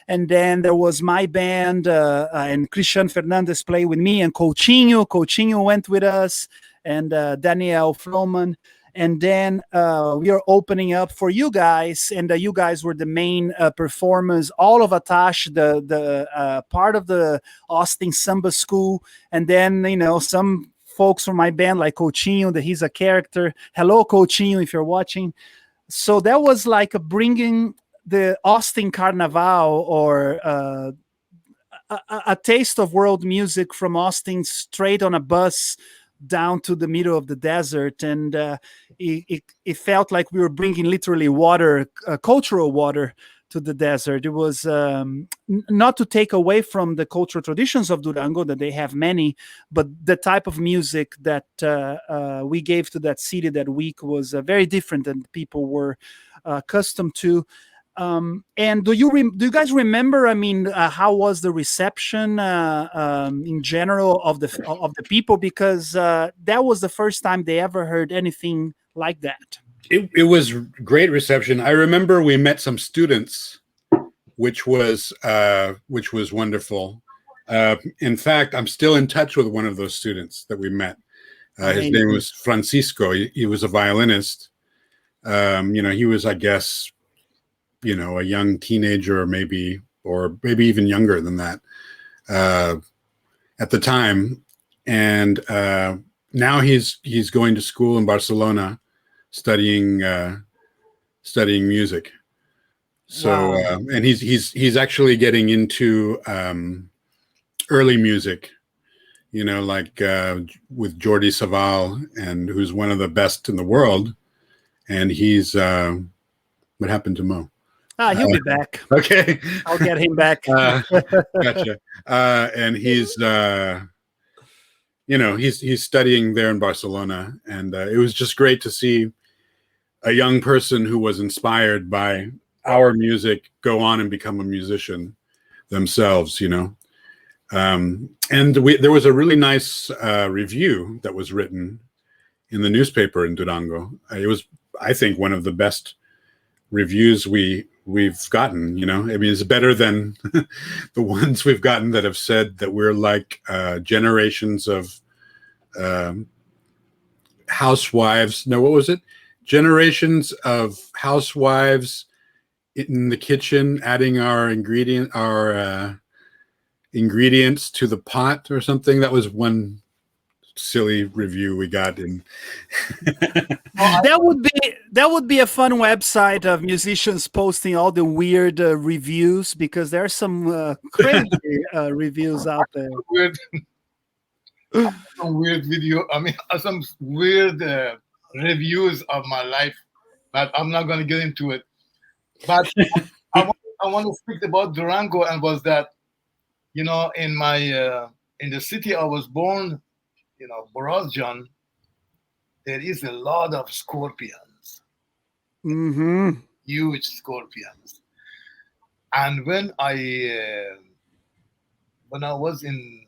And then there was my band, and Christian Fernandez played with me, and Coutinho went with us, and Daniel Floman. And then we are opening up for you guys, and you guys were the main performers. All of Atash, the part of the Austin Samba School, and then some folks from my band like Coutinho, that he's a character. Hello, Coutinho, if you're watching. So that was like bringing the Austin Carnival, or a taste of world music from Austin straight on a bus down to the middle of the desert. And it felt like we were bringing literally water, cultural water, to the desert. It was not to take away from the cultural traditions of Durango, that they have many, but the type of music that we gave to that city that week was very different than people were accustomed to. And do you guys remember? I mean, how was the reception in general of the people? Because that was the first time they ever heard anything like that. It was great reception. I remember we met some students, which was wonderful. In fact, I'm still in touch with one of those students that we met. His name was Francisco. He was a violinist. He was, I guess, a young teenager, or maybe even younger than that at the time. and now he's going to school in Barcelona, studying music. So Wow. and he's actually getting into early music, you know, like with Jordi Savall, and who's one of the best in the world. And he's what happened to Mo? He'll be back. Okay, I'll get him back. gotcha. And he's you know, he's studying there in Barcelona, and it was just great to see a young person who was inspired by our music go on and become a musician themselves, you know. And there was a really nice review that was written in the newspaper in Durango. It was, I think, one of the best reviews we've gotten. You know, I mean, it's better than the ones we've gotten that have said that we're like generations of housewives. No, what was it? Generations of housewives in the kitchen, adding our ingredients to the pot or something. That was one silly review we got in. That would be a fun website of musicians posting all the weird reviews, because there are some crazy reviews out there. Weird, some weird video. I mean, some weird reviews of my life, but I'm not going to get into it. But I want to speak about Durango, and was that, you know, in my in the city I was born, you know, Borazjan, there is a lot of scorpions, Mm-hmm. huge scorpions. And when I was in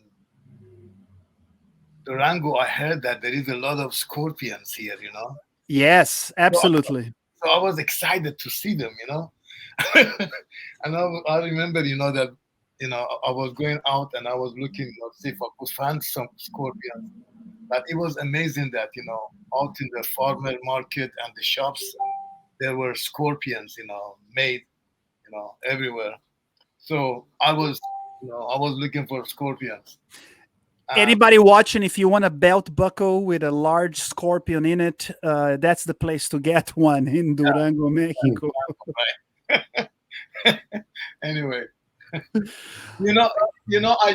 Durango, I heard that there is a lot of scorpions here, you know. Yes, absolutely. So I was excited to see them, you know. And I remember, you know, that, you know, I was going out and I was looking, you know, see if I could find some scorpions. But it was amazing that, you know, out in the farmer market and the shops, there were scorpions, you know, made, you know, everywhere. So I was looking for scorpions. Anybody watching, if you want a belt buckle with a large scorpion in it, that's the place to get one in Durango, Mexico. Anyway, you know, I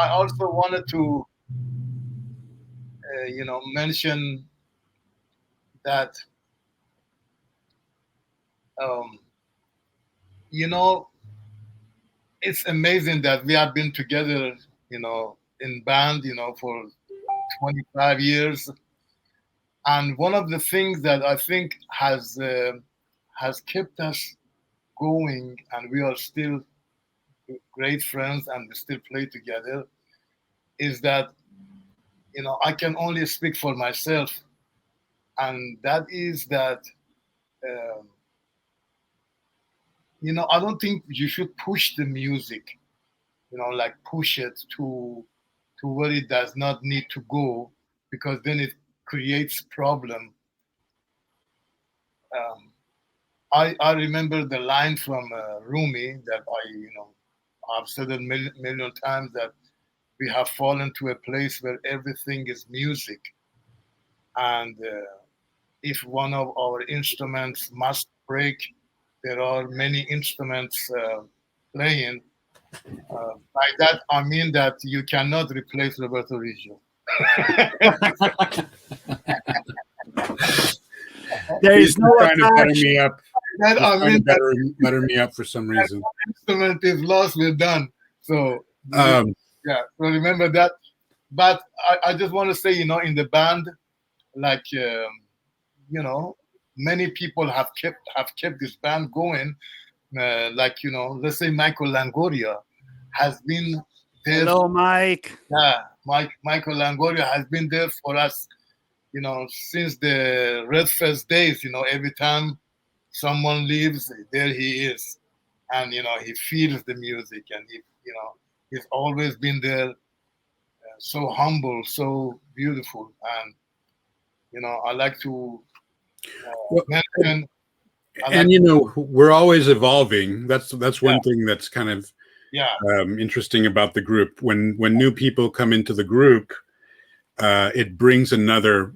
also wanted to, you know, mention that, you know, it's amazing that we have been together, you know, in band, you know, for 25 years. And one of the things that I think has kept us going, and we are still great friends and we still play together, is that, you know, I can only speak for myself, and that is that, you know, I don't think you should push the music, you know, like push it to where it does not need to go, because then it creates problem. I remember the line from Rumi that I've said a million times, that we have fallen to a place where everything is music, and if one of our instruments must break, there are many instruments playing. By that I mean that you cannot replace Roberto Riggio. There is no trying to butter Atash. me up. That I mean that Butter me up for some reason. instrument is lost, we're done. So Um, yeah, so remember that. But I just want to say, you know, in the band, like you know, many people have kept this band going. Like, you know, let's say Michael Langoria has been there. Hello, Mike. Yeah, Michael Langoria has been there for us, you know, since the Red Fest days. You know, every time someone leaves, there he is, and you know, he feels the music, and you know, he's always been there, so humble, so beautiful, and you know, I like to well, mention. and you know, we're always evolving. That's one thing that's kind of Yeah. Interesting about the group. When new people come into the group, it brings another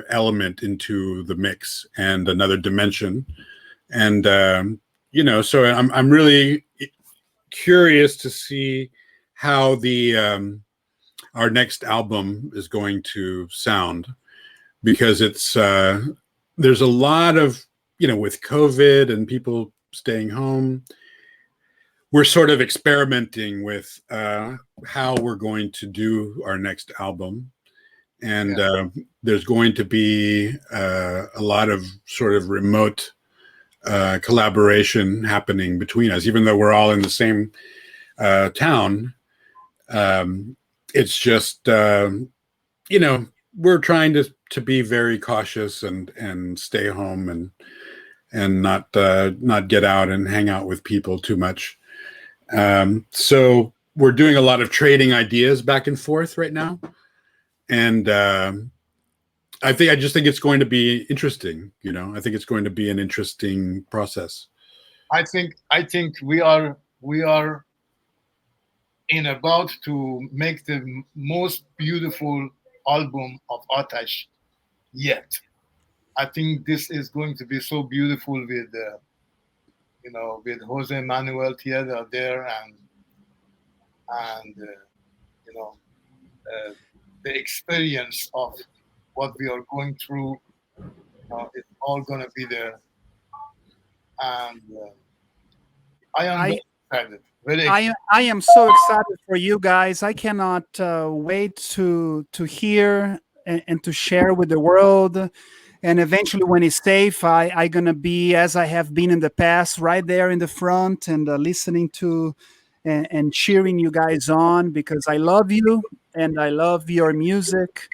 element into the mix and another dimension. And so I'm really curious to see how the our next album is going to sound, because it's there's a lot of, with COVID and people staying home, we're sort of experimenting with how we're going to do our next album. And there's going to be a lot of sort of remote collaboration happening between us, even though we're all in the same town. It's just, we're trying to be very cautious and stay home and not get out and hang out with people too much. So we're doing a lot of trading ideas back and forth right now. And I just think it's going to be interesting. I think it's going to be an interesting process. I think we are in about to make the most beautiful album of Atash yet. I think this is going to be so beautiful with with Jose Manuel Tierra there, and the experience of what we are going through. It's all going to be there, and I am very excited. Very excited. I am so excited for you guys. I cannot wait to hear and to share with the world. And eventually, when it's safe, I gonna be, as I have been in the past, right there in the front and listening to and cheering you guys on, because I love you and I love your music.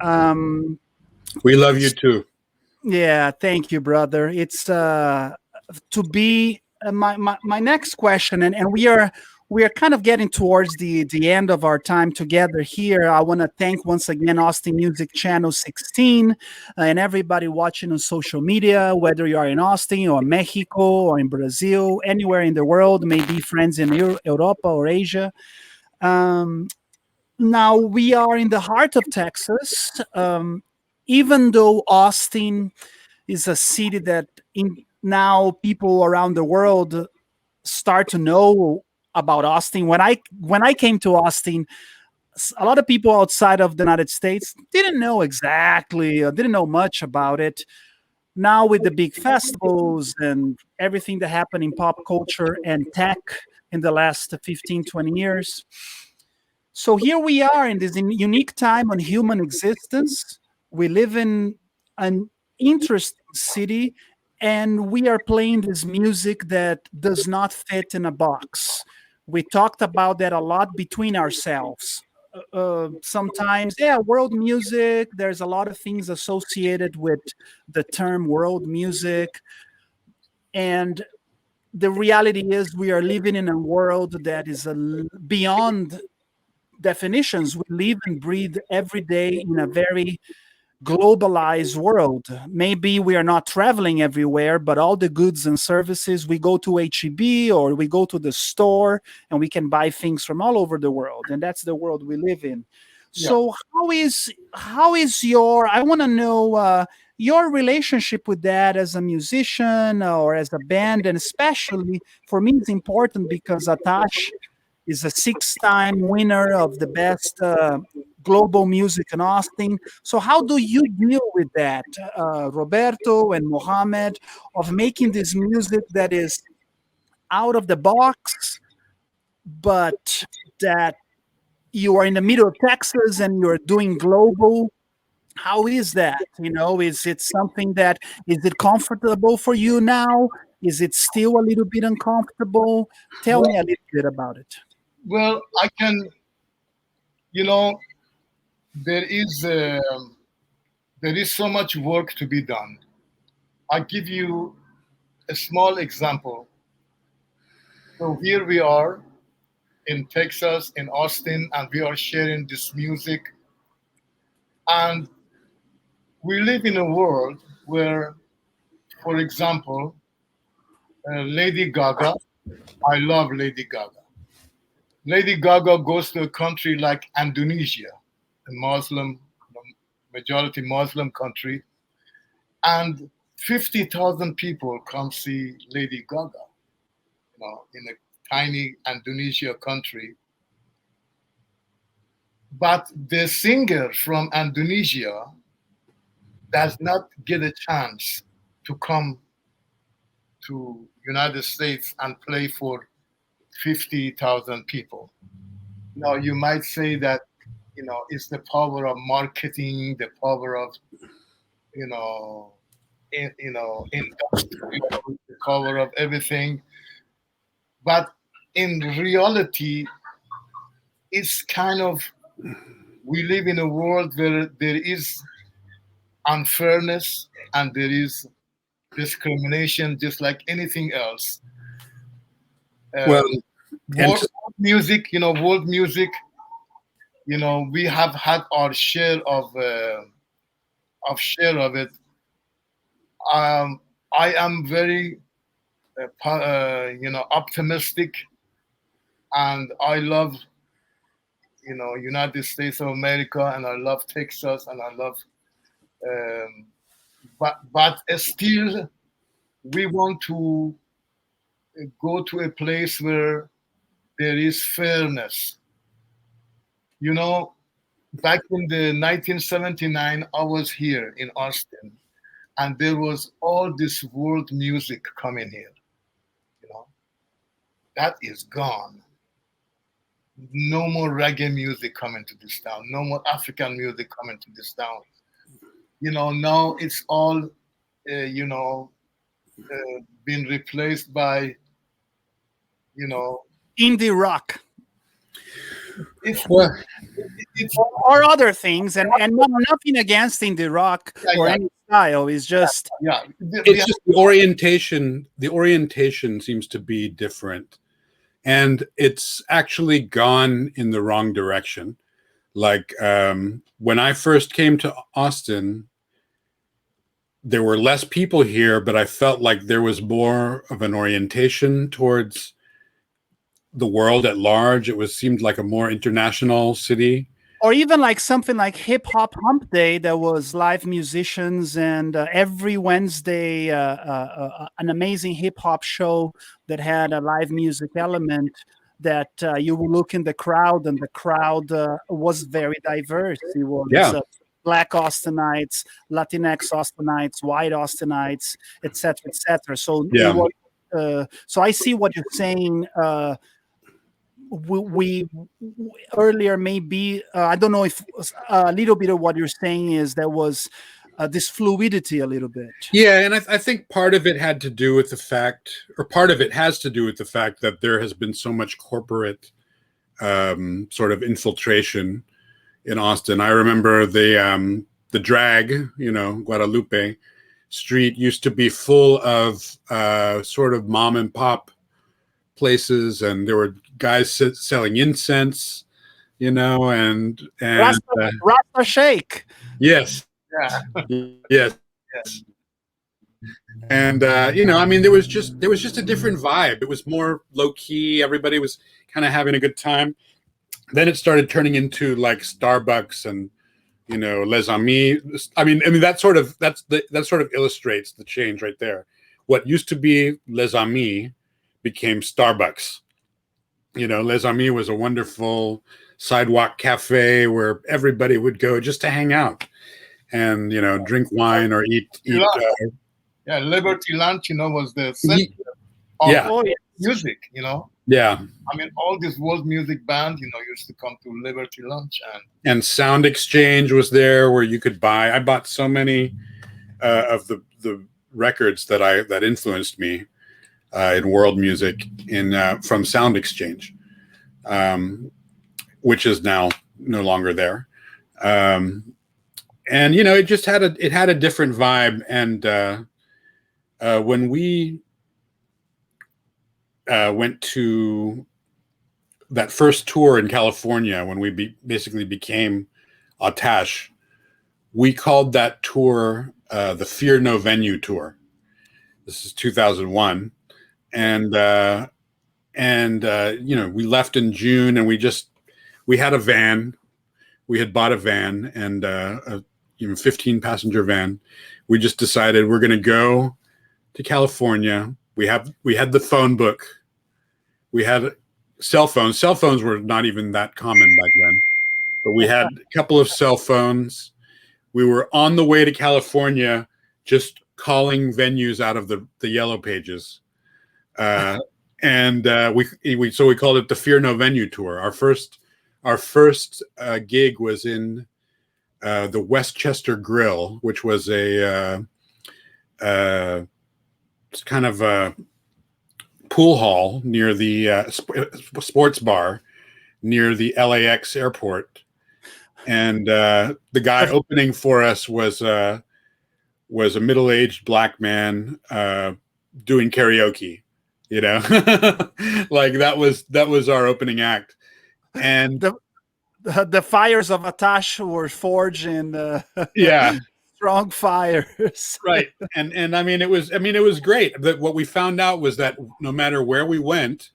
Um, We love you too. yeah, thank you, brother. It's to be my next question, and we are kind of getting towards the end of our time together here. I want to thank once again Austin Music Channel 16 and everybody watching on social media, whether you are in Austin or Mexico or in Brazil, anywhere in the world, maybe friends in Europa or Asia. Um, Now we are in the heart of Texas. Even though Austin is a city that now people around the world start to know about Austin. When I came to Austin, a lot of people outside of the United States didn't know exactly, didn't know much about it. Now with the big festivals and everything that happened in pop culture and tech in the last 15, 20 years. So here we are in this unique time on human existence. We live in an interesting city, and we are playing this music that does not fit in a box. We talked about that a lot between ourselves. Sometimes, yeah, world music, there's a lot of things associated with the term world music. And the reality is, we are living in a world that is beyond definitions. We live and breathe every day in a very globalized world. Maybe we are not traveling everywhere, but all the goods and services, we go to HEB or we go to the store and we can buy things from all over the world. And that's the world we live in. Yeah. So how is your, I want to know your relationship with that as a musician or as a band, and especially for me it's important because Atash is a 6-time winner of the best global music in Austin. So how do you deal with that, Roberto and Mohammad, of making this music that is out of the box, but that you are in the middle of Texas and you're doing global? How is that? Is it something that, is it comfortable for you now? Is it still a little bit uncomfortable? Tell me a little bit about it. Well, I can, you know, there is so much work to be done. I give you a small example. So here we are in Texas, in Austin, and we are sharing this music. And we live in a world where, for example, Lady Gaga I love Lady Gaga. Lady Gaga goes to a country like Indonesia, a Muslim, majority Muslim country, and 50,000 people come see Lady Gaga, in a tiny Indonesia country. But the singer from Indonesia does not get a chance to come to United States and play for 50,000 people. Now you might say that it's the power of marketing, the power of you know industry, the power of everything. But in reality, it's kind of, we live in a world where there is unfairness and there is discrimination, just like anything else. Well, World music, world music, we have had our share of it. I am very, optimistic, and I love, United States of America, and I love Texas, and I love, but still, we want to go to a place where there is fairness. Back in the 1979, I was here in Austin, and there was all this world music coming here. That is gone. No more reggae music coming to this town. No more African music coming to this town. Now it's all, been replaced by, indie rock. Well, or other things, and nothing against indie rock or any style. It's just it's just the orientation. The orientation seems to be different, and it's actually gone in the wrong direction. Like when I first came to Austin, there were less people here, but I felt like there was more of an orientation towards the world at large. It seemed like a more international city. Or even like something like Hip Hop Hump Day, there was live musicians, and every Wednesday an amazing hip hop show that had a live music element that you would look in the crowd, and the crowd was very diverse. It was Black Austinites, Latinx Austinites, white Austinites, etc., etc. So so I see what you're saying. We earlier, maybe I don't know if a little bit of what you're saying is there was this fluidity a little bit. Yeah, and I think part of it had to do with the fact, or part of it has to do with the fact that there has been so much corporate sort of infiltration in Austin. I remember the drag, Guadalupe Street used to be full of sort of mom and pop places, and there were guys selling incense, and Rasta Shake. Yes. Yeah. Yes. And there was just a different vibe. It was more low key. Everybody was kind of having a good time. Then it started turning into like Starbucks and Les Amis. I mean that sort of illustrates the change right there. What used to be Les Amis became Starbucks. Les Amis was a wonderful sidewalk cafe where everybody would go just to hang out and drink wine or eat. Liberty Lunch, was the center of music. Yeah. I mean, all these world music bands, used to come to Liberty Lunch, and Sound Exchange was there where you could buy. I bought so many of the records that influenced me in world music from Sound Exchange, which is now no longer there. And it just had a different vibe. And when we went to that first tour in California, when we basically became Atash, we called that tour the Fear No Venue Tour. This is 2001. And and we left in June, and we had a van. We had bought a van, and a 15 passenger van. We just decided we're going to go to California. We had the phone book. We had cell phones. Cell phones were not even that common back then, but we had a couple of cell phones. We were on the way to California, just calling venues out of the yellow pages. We called it the Fear No Venue Tour. Our first gig was in the Westchester Grill, which was a kind of a pool hall near the sports bar near the LAX airport. And the guy opening for us was a middle-aged black man doing karaoke. Like that was our opening act. And the fires of Atash were forged in yeah, strong fires. Right. And I mean it was great. That what we found out was that no matter where we went,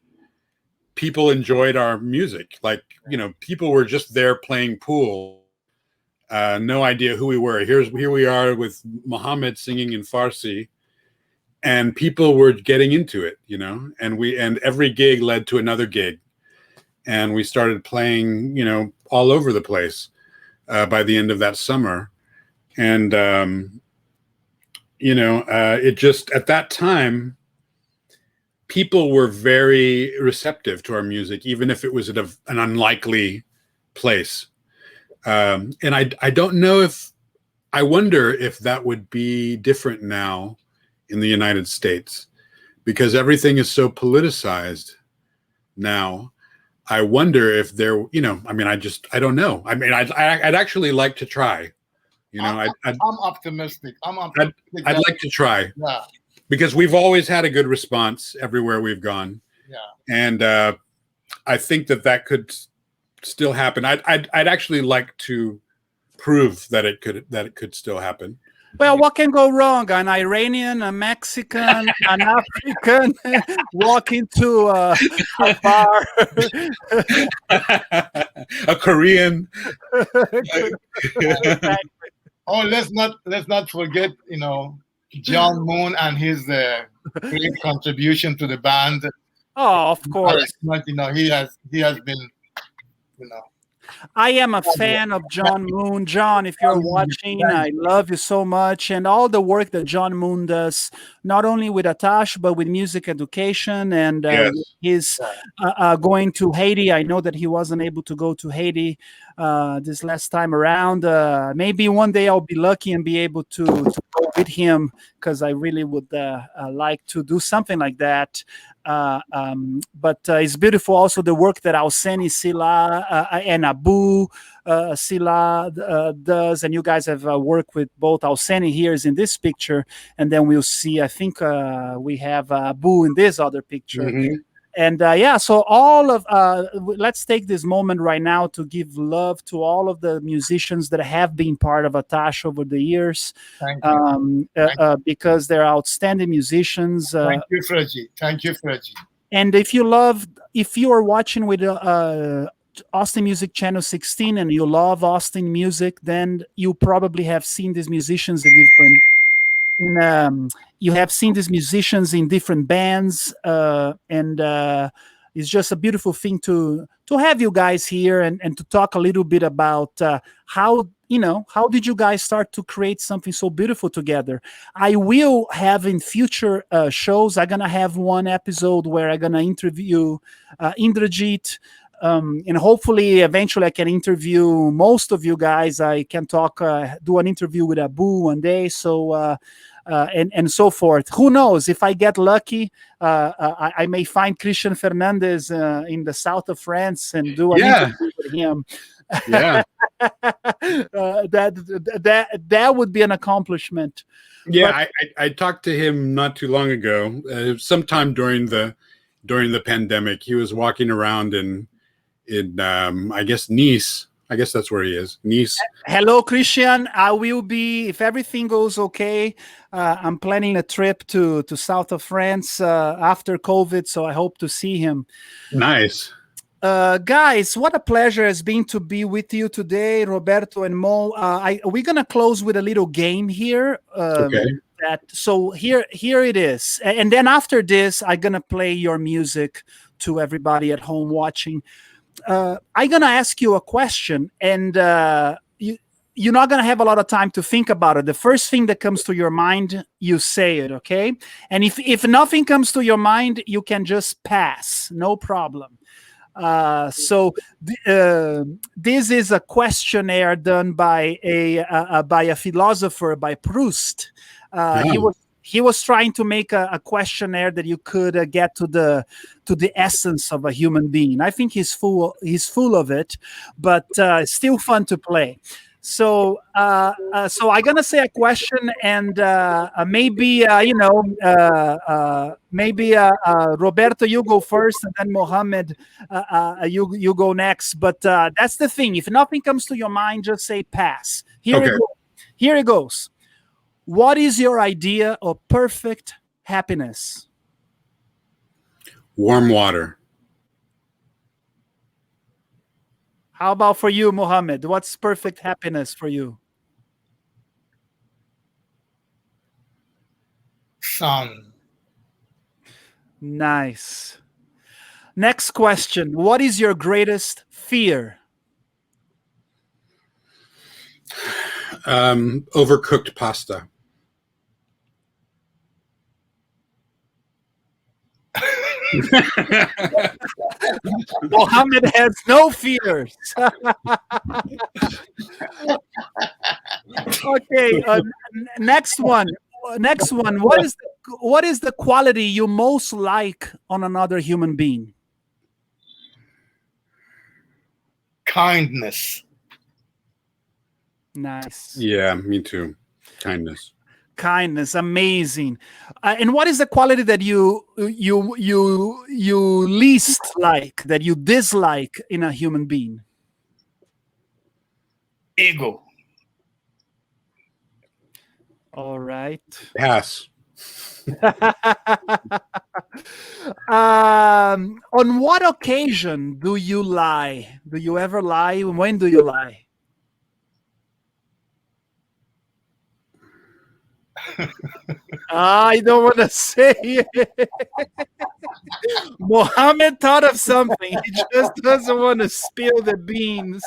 people enjoyed our music. Like, people were just there playing pool. No idea who we were. Here we are with Mohammad singing in Farsi, and people were getting into it, and every gig led to another gig. And we started playing, all over the place by the end of that summer. And, it just, at that time, people were very receptive to our music, even if it was at an unlikely place. And I don't know I wonder if that would be different now in the United States, because everything is so politicized now. I wonder if there, I don't know. I mean, I'd actually like to try. I'm optimistic. I'd like to try. Yeah. Because we've always had a good response everywhere we've gone. Yeah. And I think that could still happen. I'd actually like to prove that it could still happen. Well, what can go wrong? An Iranian, a Mexican, an African walk into a bar. A Korean. Oh, let's not forget, John Moon and his great contribution to the band. Oh, of course. He has been, I am a fan of John Moon. John, if you're watching, I love you so much. And all the work that John Moon does, not only with Atash, but with music education. And he's going to Haiti. I know that he wasn't able to go to Haiti this last time around. Maybe one day I'll be lucky and be able to go with him, because I really would like to do something like that. But it's beautiful also the work that Alseni Sila and Abu Sila does, and you guys have worked with both. Alseni here is in this picture, and then we'll see, I think we have Abu in this other picture. Mm-hmm. And so all of let's take this moment right now to give love to all of the musicians that have been part of Atash over the years. Thank you. Because they're outstanding musicians. Thank you, Freddy. And if you are watching with Austin Music Channel 16 and you love Austin music, then you probably have seen these musicians you have seen these musicians in different bands, and it's just a beautiful thing to have you guys here and to talk a little bit about how did you guys start to create something so beautiful together. I will have in future shows, I'm gonna have one episode where I'm gonna interview Indrajit, and hopefully eventually I can interview most of you guys. I can do an interview with Abu one day, so and so forth. Who knows? If I get lucky, I may find Christian Fernandez in the south of France and do an interview with him. Yeah. That would be an accomplishment. Yeah, I talked to him not too long ago, sometime during the pandemic. He was walking around in I guess Nice I guess that's where he is. Nice. Hello, Christian. I will be, if everything goes okay, I'm planning a trip to south of France after COVID, so I hope to see him. Nice. Guys, what a pleasure it's been to be with you today, Roberto and Mo. We're gonna close with a little game here. Okay. So here it is, and then after this, I'm gonna play your music to everybody at home watching. I'm gonna ask you a question, and you're not gonna have a lot of time to think about it. The first thing that comes to your mind, you say it, okay? And if nothing comes to your mind, you can just pass, no problem. This is a questionnaire done by a philosopher, by Proust. He was trying to make a questionnaire that you could get to the essence of a human being. I think he's full of it, but still fun to play. So I'm gonna say a question, and maybe Roberto, you go first, and then Mohammad, you go next. But that's the thing. If nothing comes to your mind, just say pass. Here it goes. What is your idea of perfect happiness? Warm water. How about for you, Mohammed? What's perfect happiness for you? Sun. Nice. Next question. What is your greatest fear? Overcooked pasta. Mohammed has no fears. Okay, next one. What is the quality you most like on another human being? Kindness. Nice. Yeah, me too. Kindness. Kindness, amazing. And what is the quality that you least like, that you dislike in a human being? Ego. All right. Pass. On what occasion do you lie? Do you ever lie? When do you lie? I don't want to say it. Mohammed thought of something. He just doesn't want to spill the beans.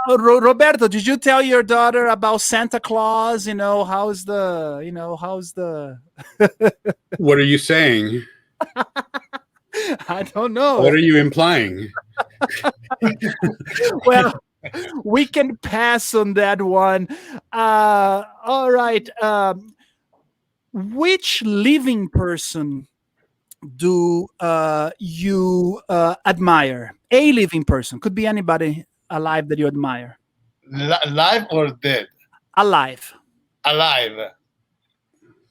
Roberto, did you tell your daughter about Santa Claus? How's the What are you saying? I don't know. What are you implying? Well, we can pass on that one. All right. Which living person do you admire? A living person. Could be anybody alive that you admire. Alive or dead? Alive. Alive.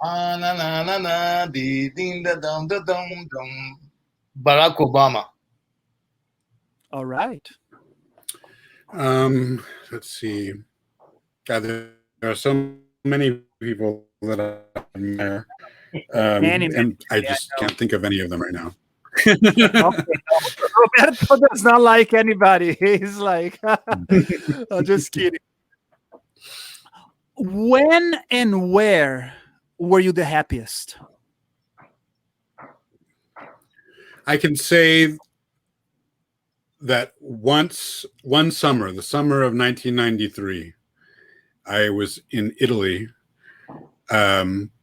Na na na na, ding da dum da dum dum. Barack Obama. All right. Let's see. God, there are so many people that I admire, and I just can't think of any of them right now. Okay. Roberto does not like anybody. He's like, I'm just kidding. When and where were you the happiest? I can say that one summer, the summer of 1993, I was in Italy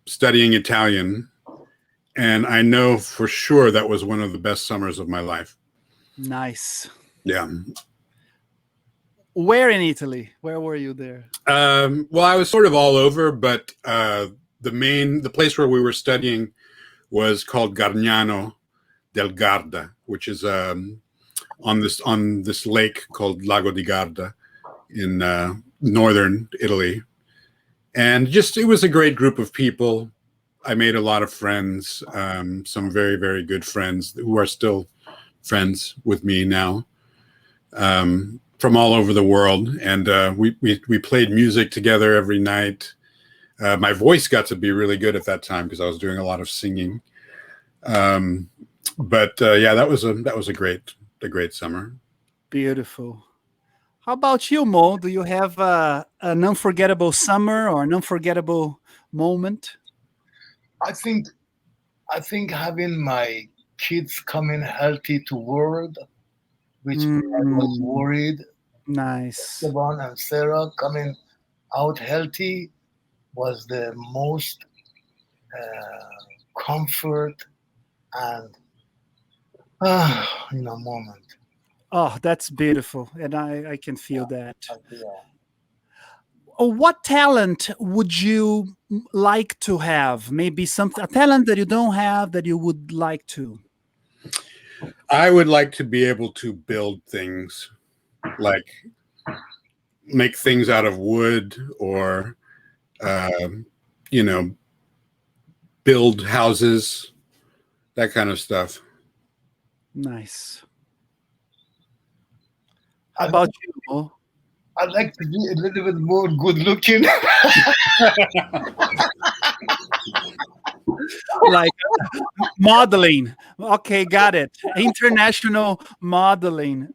studying Italian, and I know for sure that was one of the best summers of my life. Nice. Yeah. Where in Italy? Where were you there? Well, I was sort of all over, but the place where we were studying was called Gargnano del Garda, which is on this lake called Lago di Garda in northern Italy. And just, it was a great group of people. I made a lot of friends, some very, very good friends who are still friends with me now. from all over the world, and we played music together every night. My voice got to be really good at that time because I was doing a lot of singing. But yeah, that was a great summer. Beautiful. How about you, Mo? Do you have an unforgettable summer or an unforgettable moment? I think having my kids coming healthy to world, which I was Mm, worried, nice. Esteban and Sarah coming out healthy was the most comfort and in a moment. Oh, that's beautiful. And I can feel that. Yeah. What talent would you like to have? Maybe something, a talent that you don't have that you would like to. I would like to be able to build things, like make things out of wood, or you know, build houses, that kind of stuff. Nice. How about you, Mo? I'd like to be a little bit more good looking. Like modeling. Okay, got it. International modeling.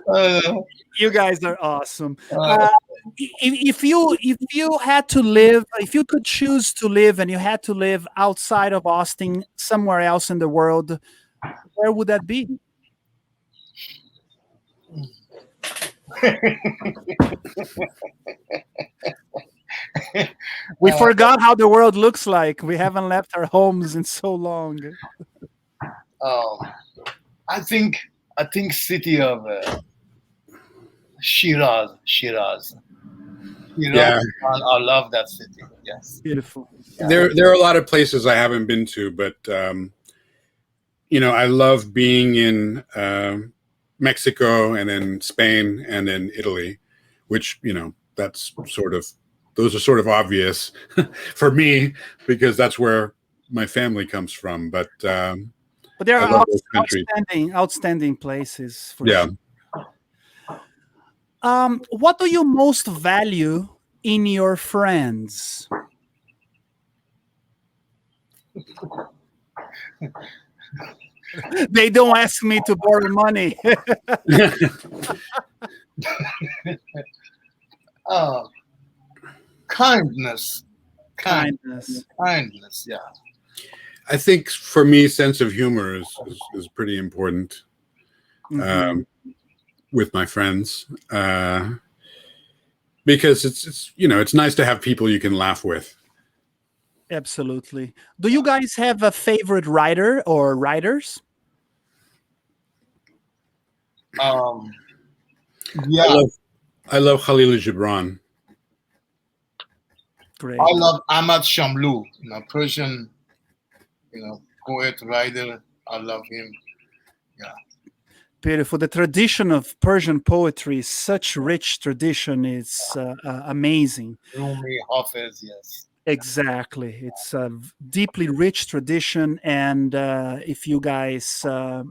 uh, You guys are awesome. uh, If you had to live, if you could choose to live, and you had to live outside of Austin, somewhere else in the world, where would that be? We forgot how the world looks like. We haven't left our homes in so long. um, I think city of Shiraz. Yeah, I love that city. Yes. Beautiful. there are a lot of places I haven't been to, but I love being in Mexico, and then Spain, and then Italy, which those are sort of obvious for me because that's where my family comes from. But there I are love those countries. outstanding places for Yeah. sure. What do you most value in your friends? They don't ask me to borrow money. Uh, kindness. Kindness. Kindness. Yeah. I think for me, sense of humor is pretty important. Mhm. With my friends, because it's nice to have people you can laugh with. Absolutely. Do you guys have a favorite writer or writers? Yeah. I love Khalil Gibran. Great. I love Ahmad Shamlu, Persian, poet, writer. I love him. Yeah. Beautiful. The tradition of Persian poetry is such rich tradition. It's amazing. Rumi, Hafez, yes. Exactly. It's a deeply rich tradition. And if you guys, you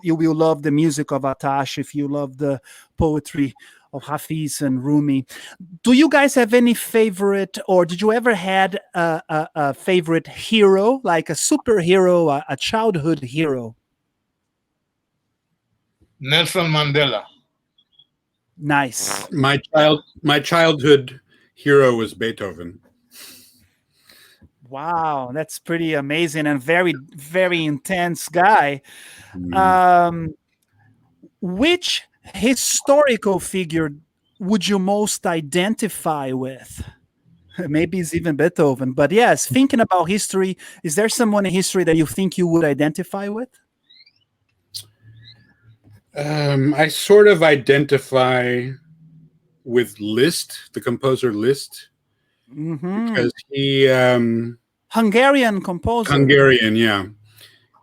will love the music of Atash, if you love the poetry of Hafiz and Rumi. Do you guys have any favorite, or did you ever had a favorite hero, like a superhero, a childhood hero? Nelson Mandela. Nice. My childhood hero was Beethoven. Wow, that's pretty amazing and very, very intense guy. Which historical figure would you most identify with? Maybe it's even Beethoven, but yes, thinking about history, is there someone in history that you think you would identify with? I sort of identify with Liszt, the composer Liszt, because he Hungarian composer. Hungarian,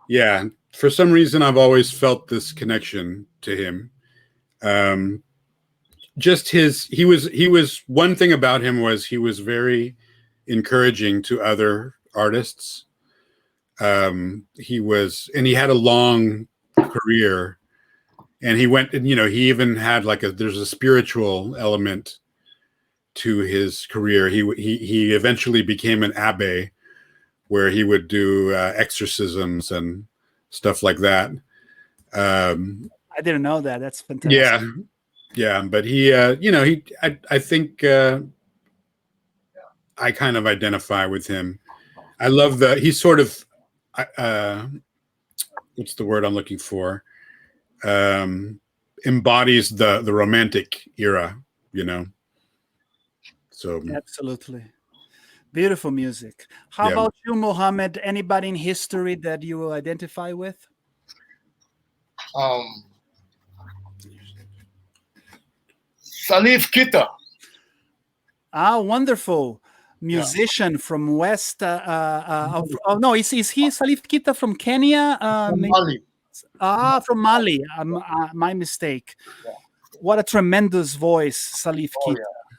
yeah. For some reason, I've always felt this connection to him. Just he was one thing about him was he was very encouraging to other artists. He had a long career, And he went, and he even had there's a spiritual element to his career. He eventually became an abbé, where he would do exorcisms and stuff like that. I didn't know that. That's fantastic. Yeah. But I think I kind of identify with him. I love he's sort of, what's the word I'm looking for? Embodies the romantic era, So absolutely. Beautiful music. How about you, Mohammad? Anybody in history that you will identify with? Salif Keita. Wonderful. Musician from West. No, is he Salif Keita from Kenya? From Mali. From Mali. My mistake. Yeah. What a tremendous voice, Salif Keita.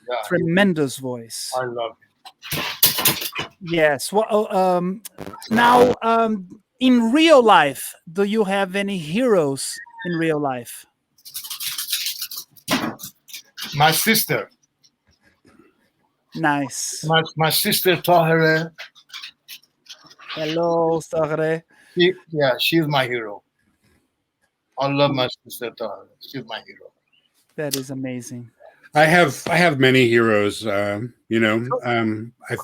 Yeah. Tremendous voice. I love it. Yes. Well, now, in real life, do you have any heroes in real life? My sister. Nice. My sister Tahira. Hello, Tahira. She's my hero. I love my sister Tahira. She's my hero. That is amazing. I have many heroes. I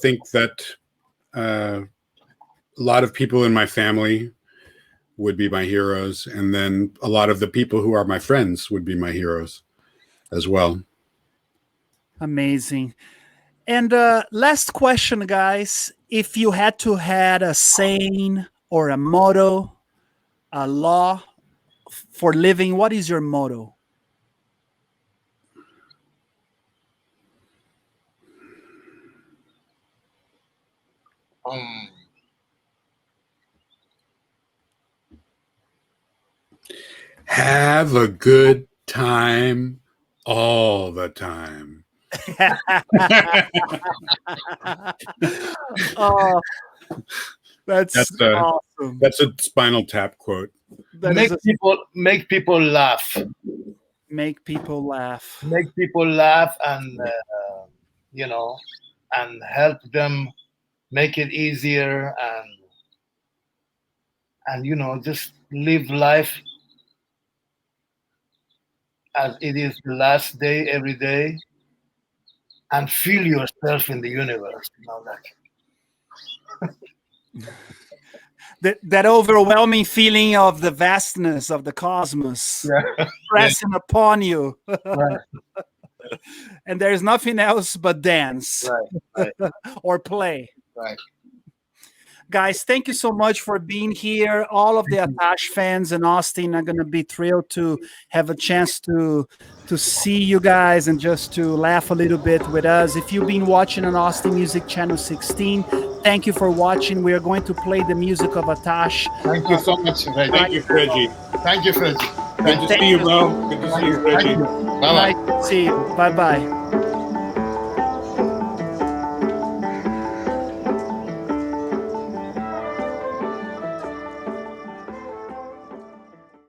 think that a lot of people in my family would be my heroes, and then a lot of the people who are my friends would be my heroes as well. Amazing. And last question, guys. If you had to have a saying or a motto, a law for living, what is your motto? Have a good time all the time. Oh, that's awesome. That's a Spinal Tap quote. Make people laugh. Make people laugh. Make people laugh, and and help them make it easier, and just live life as it is the last day every day, and feel yourself in the universe. That overwhelming feeling of the vastness of the cosmos pressing upon you. Right. And there's nothing else but dance or play. Right. Guys, thank you so much for being here. All of the Atash fans in Austin are going to be thrilled to have a chance to see you guys and just to laugh a little bit with us. If you've been watching on Austin Music Channel 16, thank you for watching. We are going to play the music of Atash. Thank you so much. Thank you, Reggie. Thank you, Freddy. Good to see you, bro. Good to see you, Reggie. Bye-bye. Nice to see you. Bye-bye.